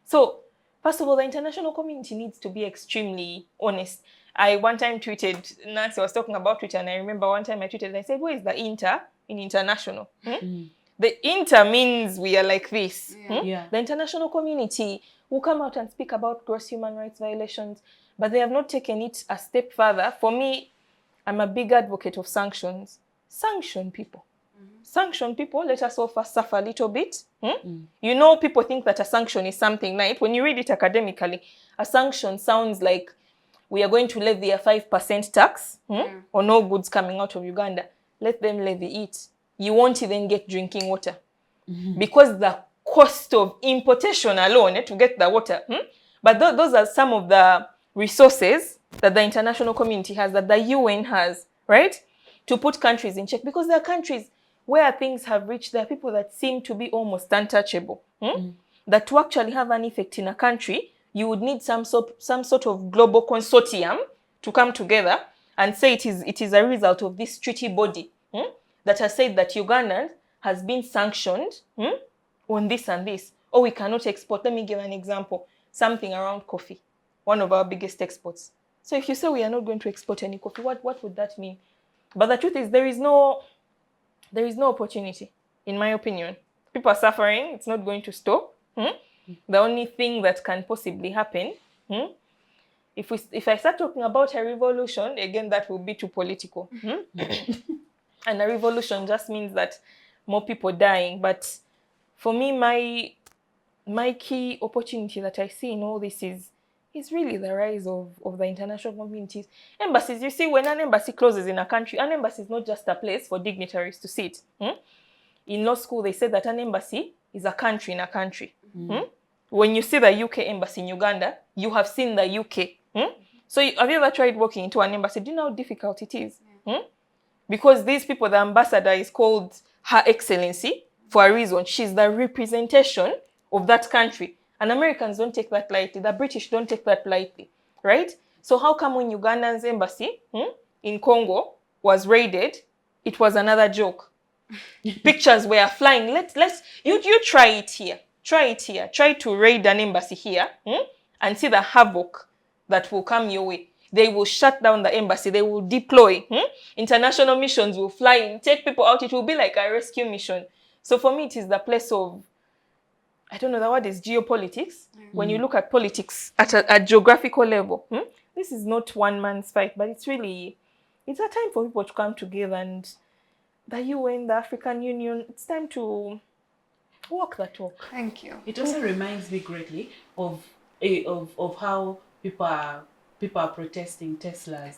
So first of all, the international community needs to be extremely honest. I one time tweeted, Nancy was talking about Twitter, and I remember one time I tweeted and I said, where is the inter in international? The inter means we are like this. The international community will come out and speak about gross human rights violations, but they have not taken it a step further. For me, I'm a big advocate of sanctions. Sanction people. Sanction people, let us all first suffer a little bit. You know, people think that a sanction is something nice. When you read it academically, a sanction sounds like we are going to levy a 5% tax on all goods coming out of Uganda. Let them levy it. You won't even get drinking water. Because the cost of importation alone to get the water. But those are some of the resources that the international community has, that the UN has, right? To put countries in check. Because there are countries where things have reached, there are people that seem to be almost untouchable. That to actually have an effect in a country, you would need some sort of global consortium to come together and say it is a result of this treaty body that has said that Uganda has been sanctioned on this and this. Or we cannot export. Let me give an example. Something around coffee, one of our biggest exports. So if you say we are not going to export any coffee, what would that mean? But the truth is there is no opportunity, in my opinion. People are suffering. It's not going to stop. The only thing that can possibly happen, if I start talking about a revolution, again, that will be too political. And a revolution just means that more people dying. But for me, my key opportunity that I see in all this is is really the rise of the international communities. Embassies, you see, when an embassy closes in a country, an embassy is not just a place for dignitaries to sit. In law school, they said that an embassy is a country in a country. When you see the UK embassy in Uganda, you have seen the UK. So have you ever tried walking into an embassy? Do you know how difficult it is? Because these people, the ambassador is called Her Excellency for a reason. She's the representation of that country. And Americans don't take that lightly. The British don't take that lightly, right? So how come when Uganda's embassy in Congo was raided, it was another joke? Pictures were flying. You try it here. Try it here. Try to raid an embassy here and see the havoc that will come your way. They will shut down the embassy. They will deploy. International missions will fly in, take people out. It will be like a rescue mission. So for me, it is the place of, I don't know, the word is geopolitics. When you look at politics at a geographical level, this is not one man's fight, but it's a time for people to come together, and the UN, the African Union, it's time to walk that talk. Thank you. It also reminds me greatly of how people are protesting Teslas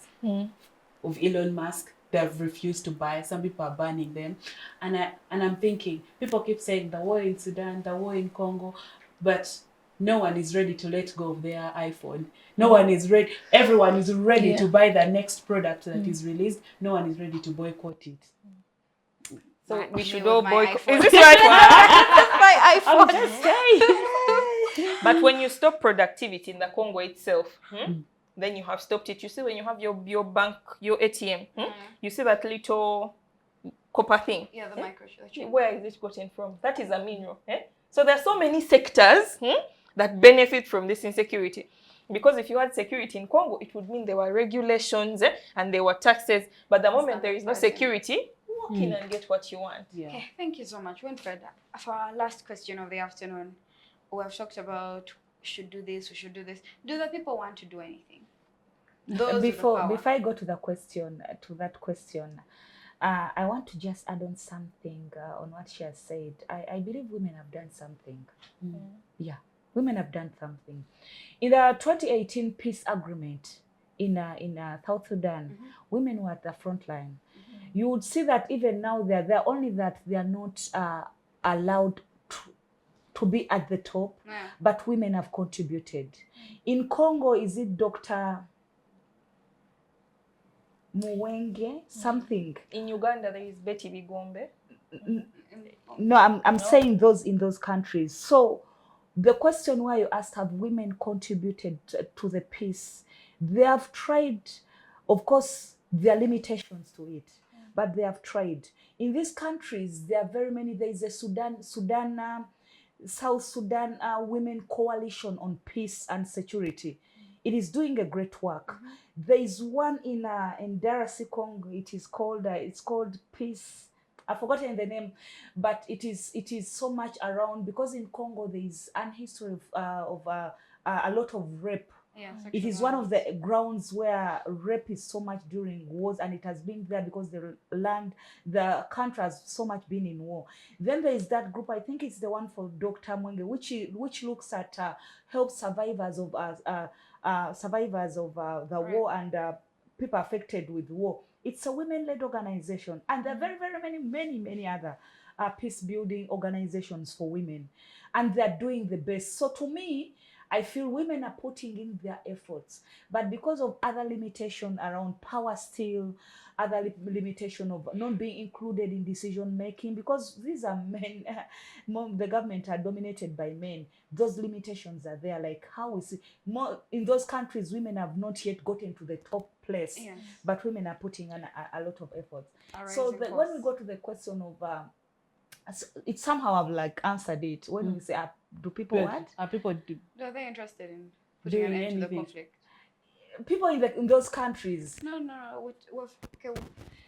of Elon Musk. They've refused to buy. Some people are banning them, and I'm thinking, people keep saying the war in Sudan, the war in Congo, but no one is ready to let go of their iPhone. No one is ready. Everyone is ready to buy the next product that is released. No one is ready to boycott it. So we should all boycott. Is this right one? my iPhone. I'm just saying. But when you stop productivity in the Congo itself, then you have stopped it. You see, when you have your bank, your ATM, you see that little copper thing. Yeah, the microchip. Where is it gotten from? That is a mineral. So there are so many sectors that benefit from this insecurity. Because if you had security in Congo, it would mean there were regulations and there were taxes. But the moment there is no security, walk in and get what you want. Yeah. Okay, thank you so much, Winfred. For our last question of the afternoon, we have talked about we should do this, we should do this. Do the people want to do anything? Before I go to that question, I want to just add on something on what she has said. I believe women have done something. Yeah, women have done something. In the 2018 peace agreement in South Sudan, women were at the front line. You would see that even now they're only that they are not allowed to be at the top, but women have contributed. In Congo, is it Dr. Muwenge something? In Uganda, there is Betty Bigombe. No, I'm saying those in those countries. So the question why you asked, have women contributed to the peace? They have tried. Of course, there are limitations to it, but they have tried. In these countries, there are very many. There is a South Sudan Women Coalition on Peace and Security. It is doing a great work. There is one in DRC Congo. It is called it's called Peace. I've forgotten the name, but it is so much around, because in Congo there is an history of a lot of rape. Yeah, it is one of the grounds where rape is so much during wars, and it has been there because the country has so much been in war. Then there is that group, I think it's the one for Dr. Mwenge, which looks at help survivors of the war and people affected with war. It's a women-led organization, and there are very, very many other peace building organizations for women, and they're doing the best. So to me, I feel women are putting in their efforts, but because of other limitation around power still, other limitation of not being included in decision making, because these are men, the government are dominated by men. Those limitations are there. Like how is it more in those countries? Women have not yet gotten to the top place, but women are putting in a lot of efforts. So when we go to the question of it somehow I've like answered it when we say do people what? Are people Are they interested in putting an end to the conflict? People in those countries. No.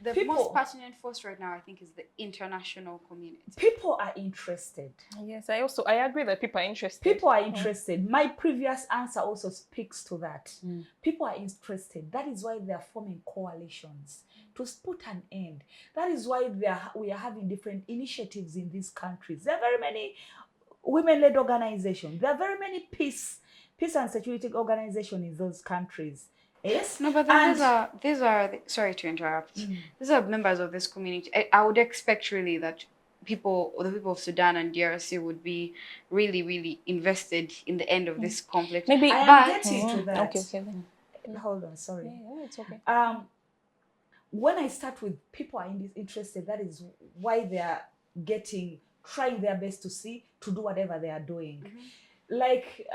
The most pertinent force right now, I think, is the international community. People are interested. Yes, I agree that people are interested. People are interested. My previous answer also speaks to that. People are interested. That is why they are forming coalitions to put an end. That is why we are having different initiatives in these countries. There are very many women-led organizations. There are very many peace peace and security organization in those countries. Yes. No, but then these are sorry to interrupt. These are members of this community. I would expect really that the people of Sudan and DRC would be really, really invested in the end of this conflict. Maybe I but am getting to that. Okay, then. Hold on, sorry. Yeah, it's okay. When I start with people are interested, that is why they are trying their best to do whatever they are doing. Like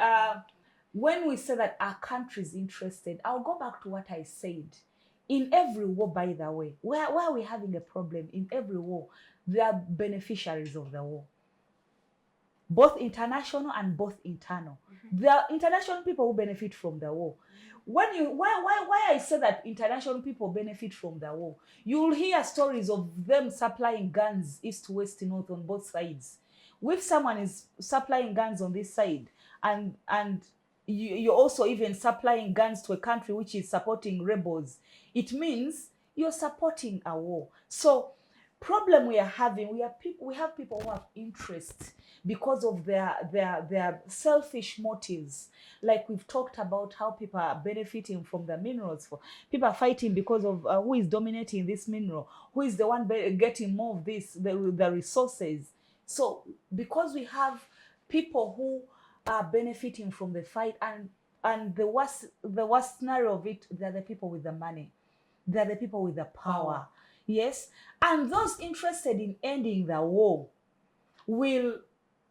when we say that our country is interested, I'll go back to what I said. In every war, by the way, where are we having a problem? In every war, there are beneficiaries of the war, both international and both internal. There are international people who benefit from the war. Why I say that international people benefit from the war, you'll hear stories of them supplying guns east, west, north on both sides. If someone is supplying guns on this side and you're also even supplying guns to a country which is supporting rebels, it means you're supporting a war. So problem we are having, we have people who have interest because of their selfish motives. Like we've talked about how people are benefiting from the minerals. People are fighting because of who is dominating this mineral, who is the one getting more of the resources. So because we have people who are benefiting from the fight, and the worst scenario of it, they're the people with the money, they're the people with the power. Yes, and those interested in ending the war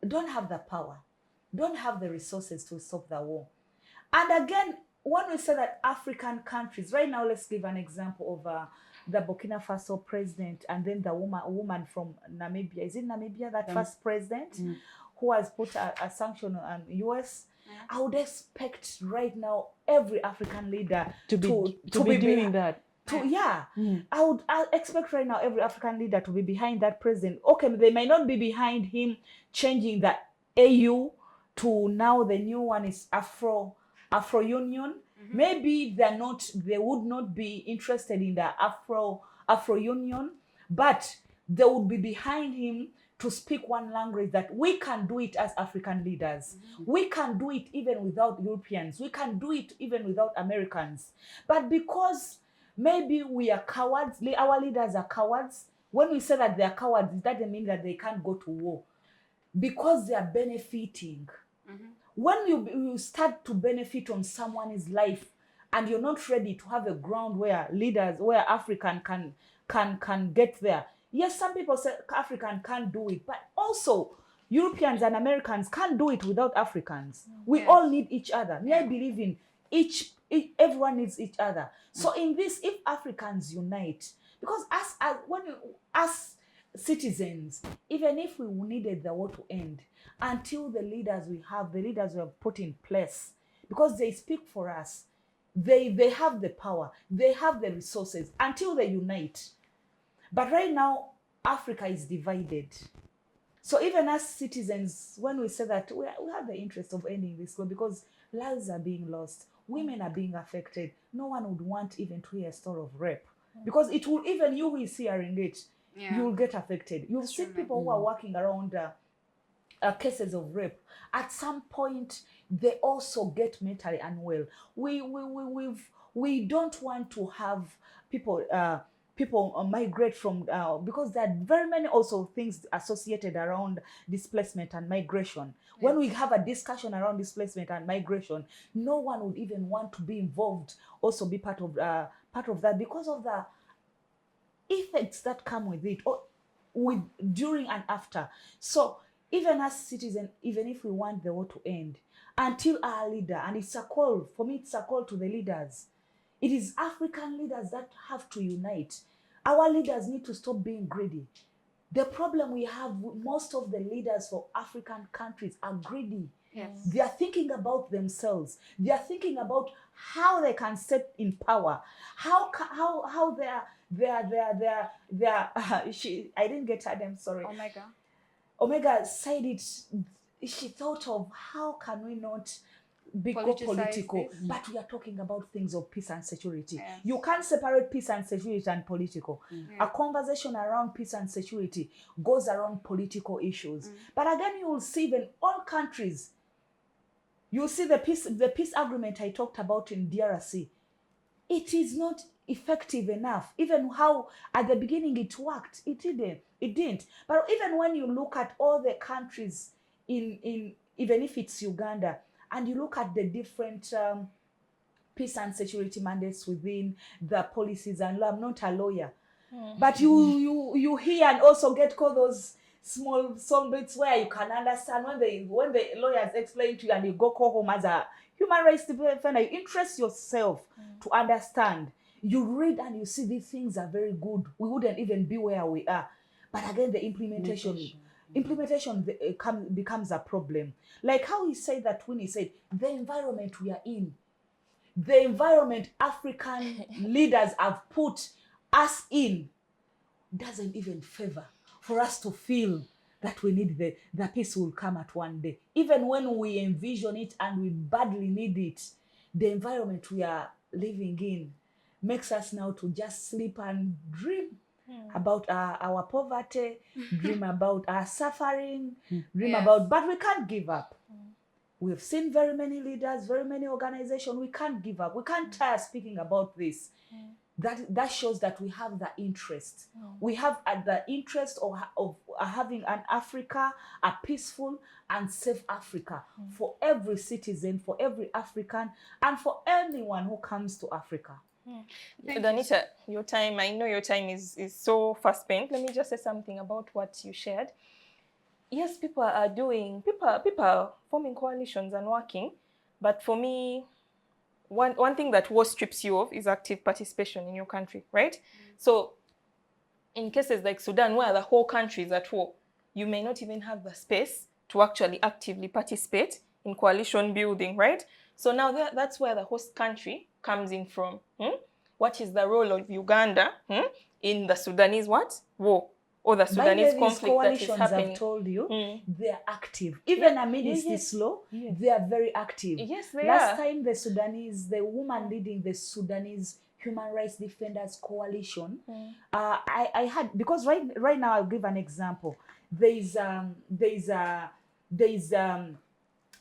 don't have the power, don't have the resources to stop the war. And again, when we say that African countries, right now, let's give an example of the Burkina Faso president, and then the woman from Namibia. Is it Namibia, that first president who has put a sanction on US? I would expect right now every African leader to be doing that. I expect right now every African leader to be behind that president. Okay, they may not be behind him changing the AU to now the new one is Afro Union. Maybe they would not be interested in the Afro Union, but they would be behind him to speak one language, that we can do it as African leaders. We can do it even without Europeans. We can do it even without Americans. But because maybe we are cowards, our leaders are cowards. When we say that they are cowards, it doesn't mean that they can't go to war, because they are benefiting. When you start to benefit on someone's life, and you're not ready to have a ground where African can get there. Yes, some people say African can't do it, but also Europeans and Americans can't do it without Africans. We all need each other. I believe in everyone needs each other. So in this, if Africans unite, because as citizens, even if we needed the war to end, until the leaders we have put in place, because they speak for us, they have the power, they have the resources, until they unite. But right now, Africa is divided. So even as citizens, when we say that we have the interest of ending this war, because lives are being lost, women are being affected, no one would want even to hear a story of rape. Because it will, even you who is hearing it, you will get affected. You'll see people who are working around cases of rape. At some point, they also get mentally unwell. We don't want to have people migrate from because there are very many also things associated around displacement and migration. When we have a discussion around displacement and migration, no one would even want to be involved, also be part of that, because of the effects that come with it, or during and after. So even as citizens, even if we want the war to end, until our leader, and it's a call, for me it's a call to the leaders. It is African leaders that have to unite. Our leaders need to stop being greedy. The problem we have, most of the leaders for African countries are greedy. Yes. They are thinking about themselves. They are thinking about how they can step in power. How I didn't get her name, sorry. Omega said it. She thought of how can we not become political, but we are talking about things of peace and security. Yes. You can't separate peace and security and political. A conversation around peace and security goes around political issues. But again, you will see even all countries, You see the peace agreement I talked about in DRC. It is not effective enough. Even how at the beginning it worked, it didn't. But even when you look at all the countries in even if it's Uganda, and you look at the different peace and security mandates within the policies, and I'm not a lawyer, but you hear and also get called those small bits where you can understand when the lawyers explain to you, and you go home as a human rights defender, you interest yourself to understand. You read and you see these things are very good. We wouldn't even be where we are. But again, the implementation becomes a problem. Like how he said that when he said the environment we are in, the environment African leaders have put us in doesn't even favor for us to feel that we need the peace will come at one day. Even when we envision it and we badly need it, the environment we are living in makes us now to just sleep and dream about our poverty, dream about our suffering, dream about, but we can't give up. We've seen very many leaders, very many organizations. We can't give up. We can't tire speaking about this. That shows that we have the interest. We have the interest of having an Africa, a peaceful and safe Africa for every citizen, for every African, and for anyone who comes to Africa. Danita, your time, I know your time is so fast spent. Let me just say something about what you shared. Yes, people are forming coalitions and working, but for me, one thing that war strips you of is active participation in your country, right? So in cases like Sudan, where the whole country is at war, you may not even have the space to actually actively participate in coalition building, right? So now that's where the host country comes in from. What is the role of Uganda in the Sudanese war? Or the Sudanese conflict that is happening? I've told you, they're active. Even amidst this law, they are very active. Yes, they Last time the woman leading the Sudanese Human Rights Defenders Coalition, I had, because right now I'll give an example. There's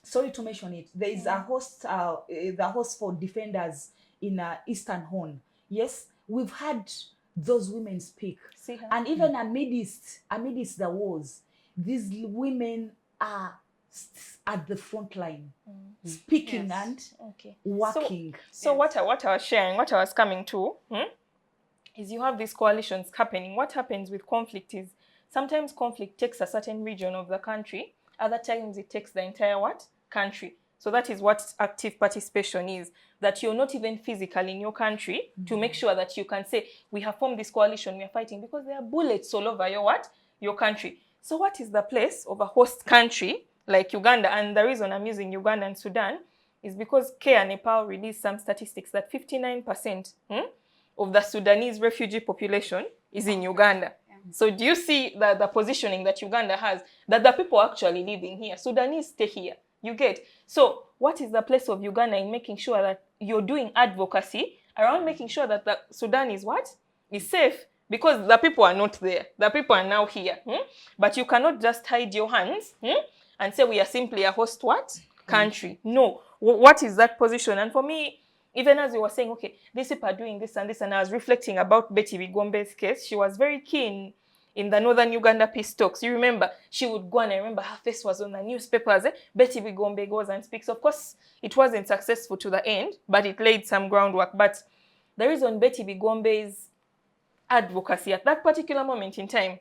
sorry to mention it, there is a host, the host for defenders in Eastern Horn. Yes, we've had those women speak. And even amidst the wars, these women are at the front line, speaking and working. So what I was sharing, what I was coming to, is you have these coalitions happening. What happens with conflict is sometimes conflict takes a certain region of the country, other times it takes the entire country. So that is what active participation is, that you're not even physically in your country to make sure that you can say, we have formed this coalition, we are fighting, because there are bullets all over your country. So what is the place of a host country like Uganda? And the reason I'm using Uganda and Sudan is because Kenya and Nepal released some statistics that 59% of the Sudanese refugee population is in Uganda. So do you see the positioning that Uganda has, that the people actually living here, Sudanese stay here? You get? So what is the place of Uganda in making sure that you're doing advocacy around making sure that the Sudan is safe? Because the people are not there. The people are now here. But you cannot just hide your hands and say we are simply a host country. No. What is that position? And for me, even as you were saying, okay, these people are doing this and this, and I was reflecting about Betty Bigombe's case. She was very keen in the Northern Uganda peace talks. You remember, she would go, and I remember her face was on the newspapers. Betty Bigombe goes and speaks. Of course, it wasn't successful to the end, but it laid some groundwork. But the reason Betty Bigombe's advocacy at that particular moment in time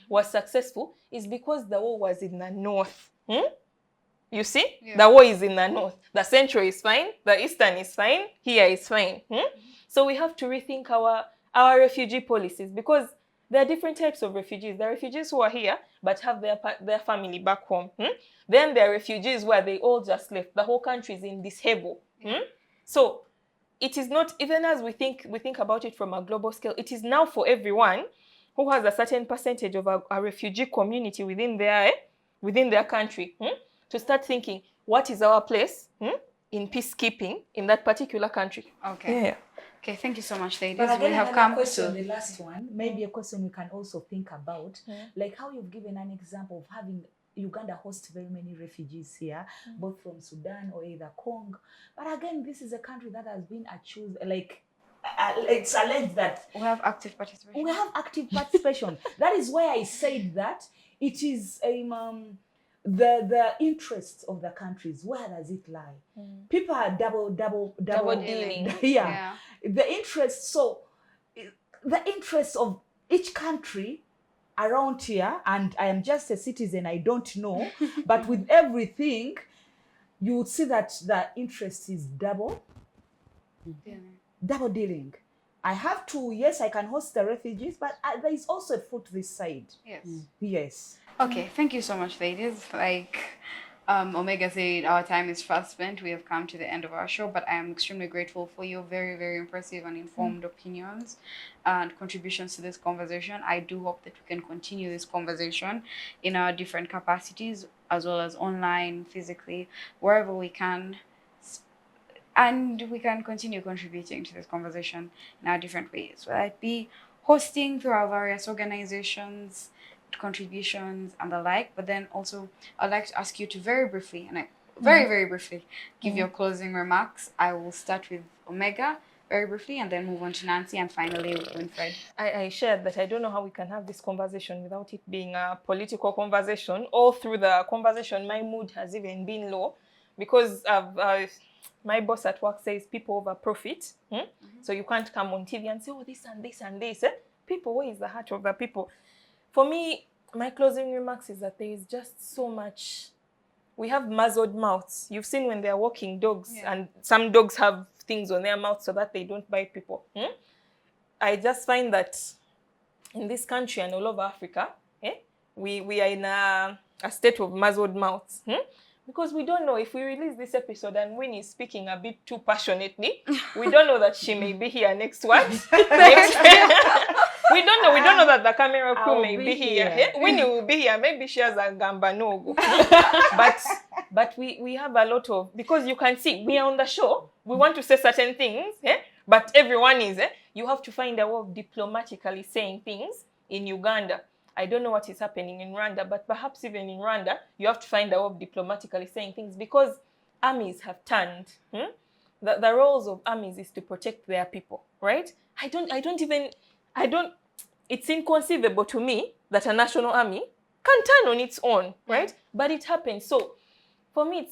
was successful is because the war was in the north. You see? The war is in the north. The central is fine. The eastern is fine. Here is fine. So we have to rethink our refugee policies, because there are different types of refugees. There are refugees who are here but have their family back home. Then there are refugees where they all just left. The whole country is in disable. So it is not, even as we think about it from a global scale, it is now for everyone who has a certain percentage of a refugee community within their country to start thinking, what is our place in peacekeeping in that particular country? Okay. Okay, thank you so much, ladies. But again, we have come to the last one, maybe a question we can also think about, like how you've given an example of having Uganda hosts very many refugees here, both from Sudan or either Congo. But again, this is a country that has been accused, like, it's alleged that We have active participation. we have active participation. That is why I said that it is the interests of the countries. Where does it lie? People are double dealing. Yeah. The interests. So the interests of each country around here, and I am just a citizen, I don't know, but with everything, you would see that the interest is double dealing. I have to, yes, I can host the refugees, but there is also a foot this side. Yes. Yes. Okay, thank you so much, ladies. Like Omega said, our time is fast spent. We have come to the end of our show, but I am extremely grateful for your very, very impressive and informed opinions and contributions to this conversation. I do hope that we can continue this conversation in our different capacities, as well as online, physically, wherever we can. And we can continue contributing to this conversation in our different ways, whether it be hosting through our various organizations, contributions, and the like. But then also, I'd like to ask you to very briefly, very briefly, give your closing remarks. I will start with Omega very briefly, and then move on to Nancy, and finally Winfred. I shared that I don't know how we can have this conversation without it being a political conversation. All through the conversation, my mood has even been low because my boss at work says people over profit. So you can't come on TV and say, oh, this and this and this. People, where is the heart of the people? For me, my closing remarks is that there is just so much. We have muzzled mouths. You've seen when they're walking dogs, and some dogs have things on their mouths so that they don't bite people. I just find that in this country and all over Africa, we are in a state of muzzled mouths. Because we don't know if we release this episode and Winnie is speaking a bit too passionately, we don't know that she may be here next what? We don't know that the camera crew may be here. Winnie will be here. Maybe she has a gamba nogo. but we have a lot of, because you can see we are on the show. We want to say certain things, but everyone is. You have to find a way of diplomatically saying things in Uganda. I don't know what is happening in Rwanda, but perhaps even in Rwanda, you have to find a way of diplomatically saying things because armies have turned. The roles of armies is to protect their people, right? It's inconceivable to me that a national army can turn on its own, right? But it happens. So for me,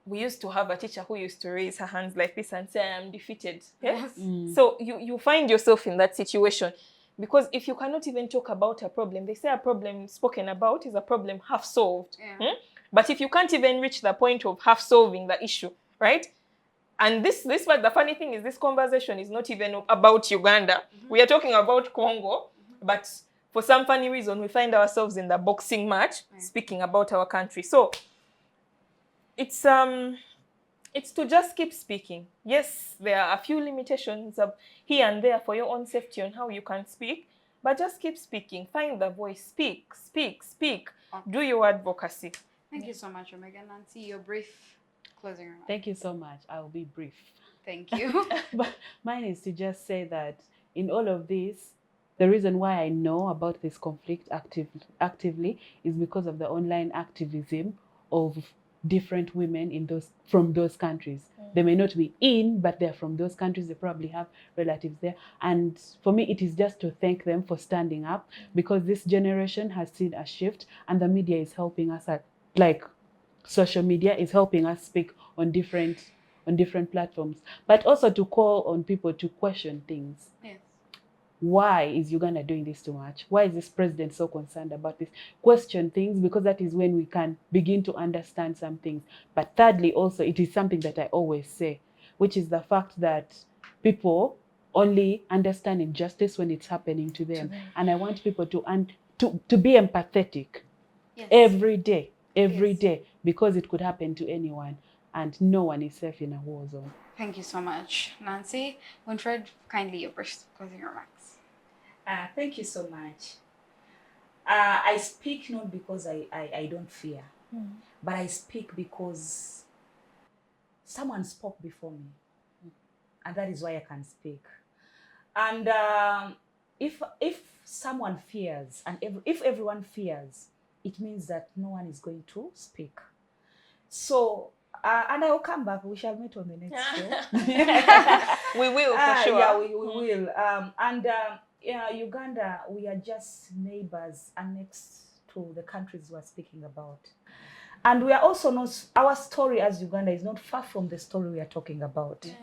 we used to have a teacher who used to raise her hands like this and say, I am defeated. Yes. So you find yourself in that situation. Because if you cannot even talk about a problem, they say a problem spoken about is a problem half solved. But if you can't even reach the point of half solving the issue, right? And this but the funny thing is this conversation is not even about Uganda. We are talking about Congo, but for some funny reason, we find ourselves in the boxing match speaking about our country. So it's to just keep speaking. Yes, there are a few limitations here and there for your own safety on how you can speak, but just keep speaking. Find the voice. Speak. Okay. Do your advocacy. Thank you so much, Omega. Nancy, your brief closing remarks. Thank you so much. I will be brief. Thank you. But mine is to just say that in all of this, the reason why I know about this conflict actively is because of the online activism of different women from those countries. They may not be in, but they're from those countries. They probably have relatives there. And for me, it is just to thank them for standing up, because this generation has seen a shift, and the media is helping us social media is helping us speak on different platforms, but also to call on people to question things. Yes. Why is Uganda doing this too much? Why is this president so concerned about this? Question things, because that is when we can begin to understand some things. But thirdly, also, it is something that I always say, which is the fact that people only understand injustice when it's happening to them. And I want people to be empathetic every day, because it could happen to anyone, and no one is safe in a war zone. Thank you so much, Nancy. Winfred, kindly your first closing remarks. Thank you so much. I speak not because I don't fear, but I speak because someone spoke before me, and that is why I can speak. And if someone fears and if everyone fears, it means that no one is going to speak. So and I will come back. We shall meet on the next show. We will, for sure. Yeah, we will. Yeah, Uganda, we are just neighbors annexed to the countries we are speaking about. And we are also not, our story as Uganda is not far from the story we are talking about. Yeah.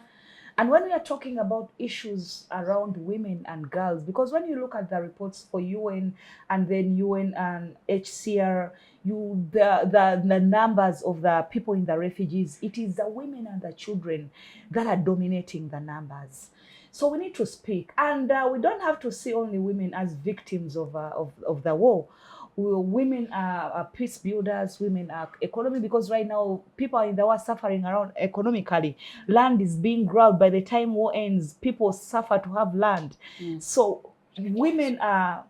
And when we are talking about issues around women and girls, because when you look at the reports for UN and then UN and HCR, the numbers of the people in the refugees, it is the women and the children that are dominating the numbers. So we need to speak, and we don't have to see only women as victims of the war. Women are peace builders, women are economy, because right now people are in the war suffering around economically. Land is being grabbed. By the time war ends, people suffer to have land. So women are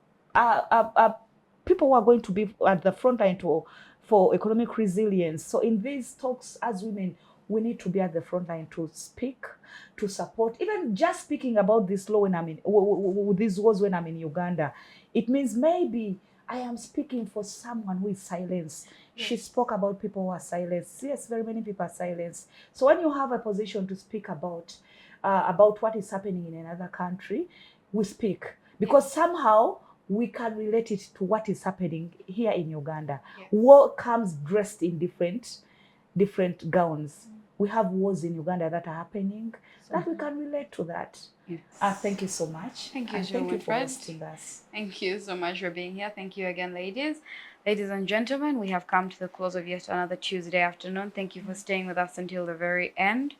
people who are going to be at the front line for economic resilience. So in these talks, as women, we need to be at the front line to speak, to support. Even just speaking about this law when I'm in, these wars when I'm in Uganda, it means maybe I am speaking for someone who is silenced. Yes. She spoke about people who are silenced. Yes, very many people are silenced. So when you have a position to speak about what is happening in another country, we speak. Because somehow we can relate it to what is happening here in Uganda. Yes. War comes dressed in different gowns. We have wars in Uganda that are happening, that we can relate to that. Yes. Thank you so much. Thank you, thank you for hosting us. Thank you so much for being here. Thank you again, ladies. Ladies and gentlemen, we have come to the close of yet another Tuesday afternoon. Thank you for staying with us until the very end.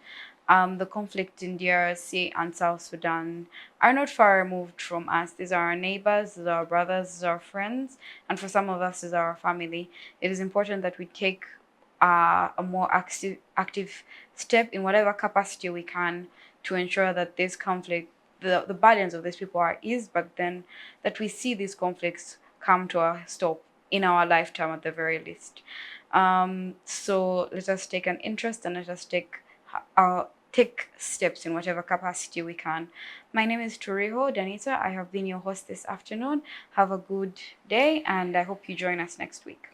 The conflict in DRC and South Sudan are not far removed from us. These are our neighbors, these are our brothers, these are our friends, and for some of us, these are our family. It is important that we take a more active step in whatever capacity we can to ensure that this conflict, the burdens of these people are eased, but then that we see these conflicts come to a stop in our lifetime at the very least. So let us take an interest and let us take steps in whatever capacity we can. My name is Turiho, Danita. I have been your host this afternoon. Have a good day, and I hope you join us next week.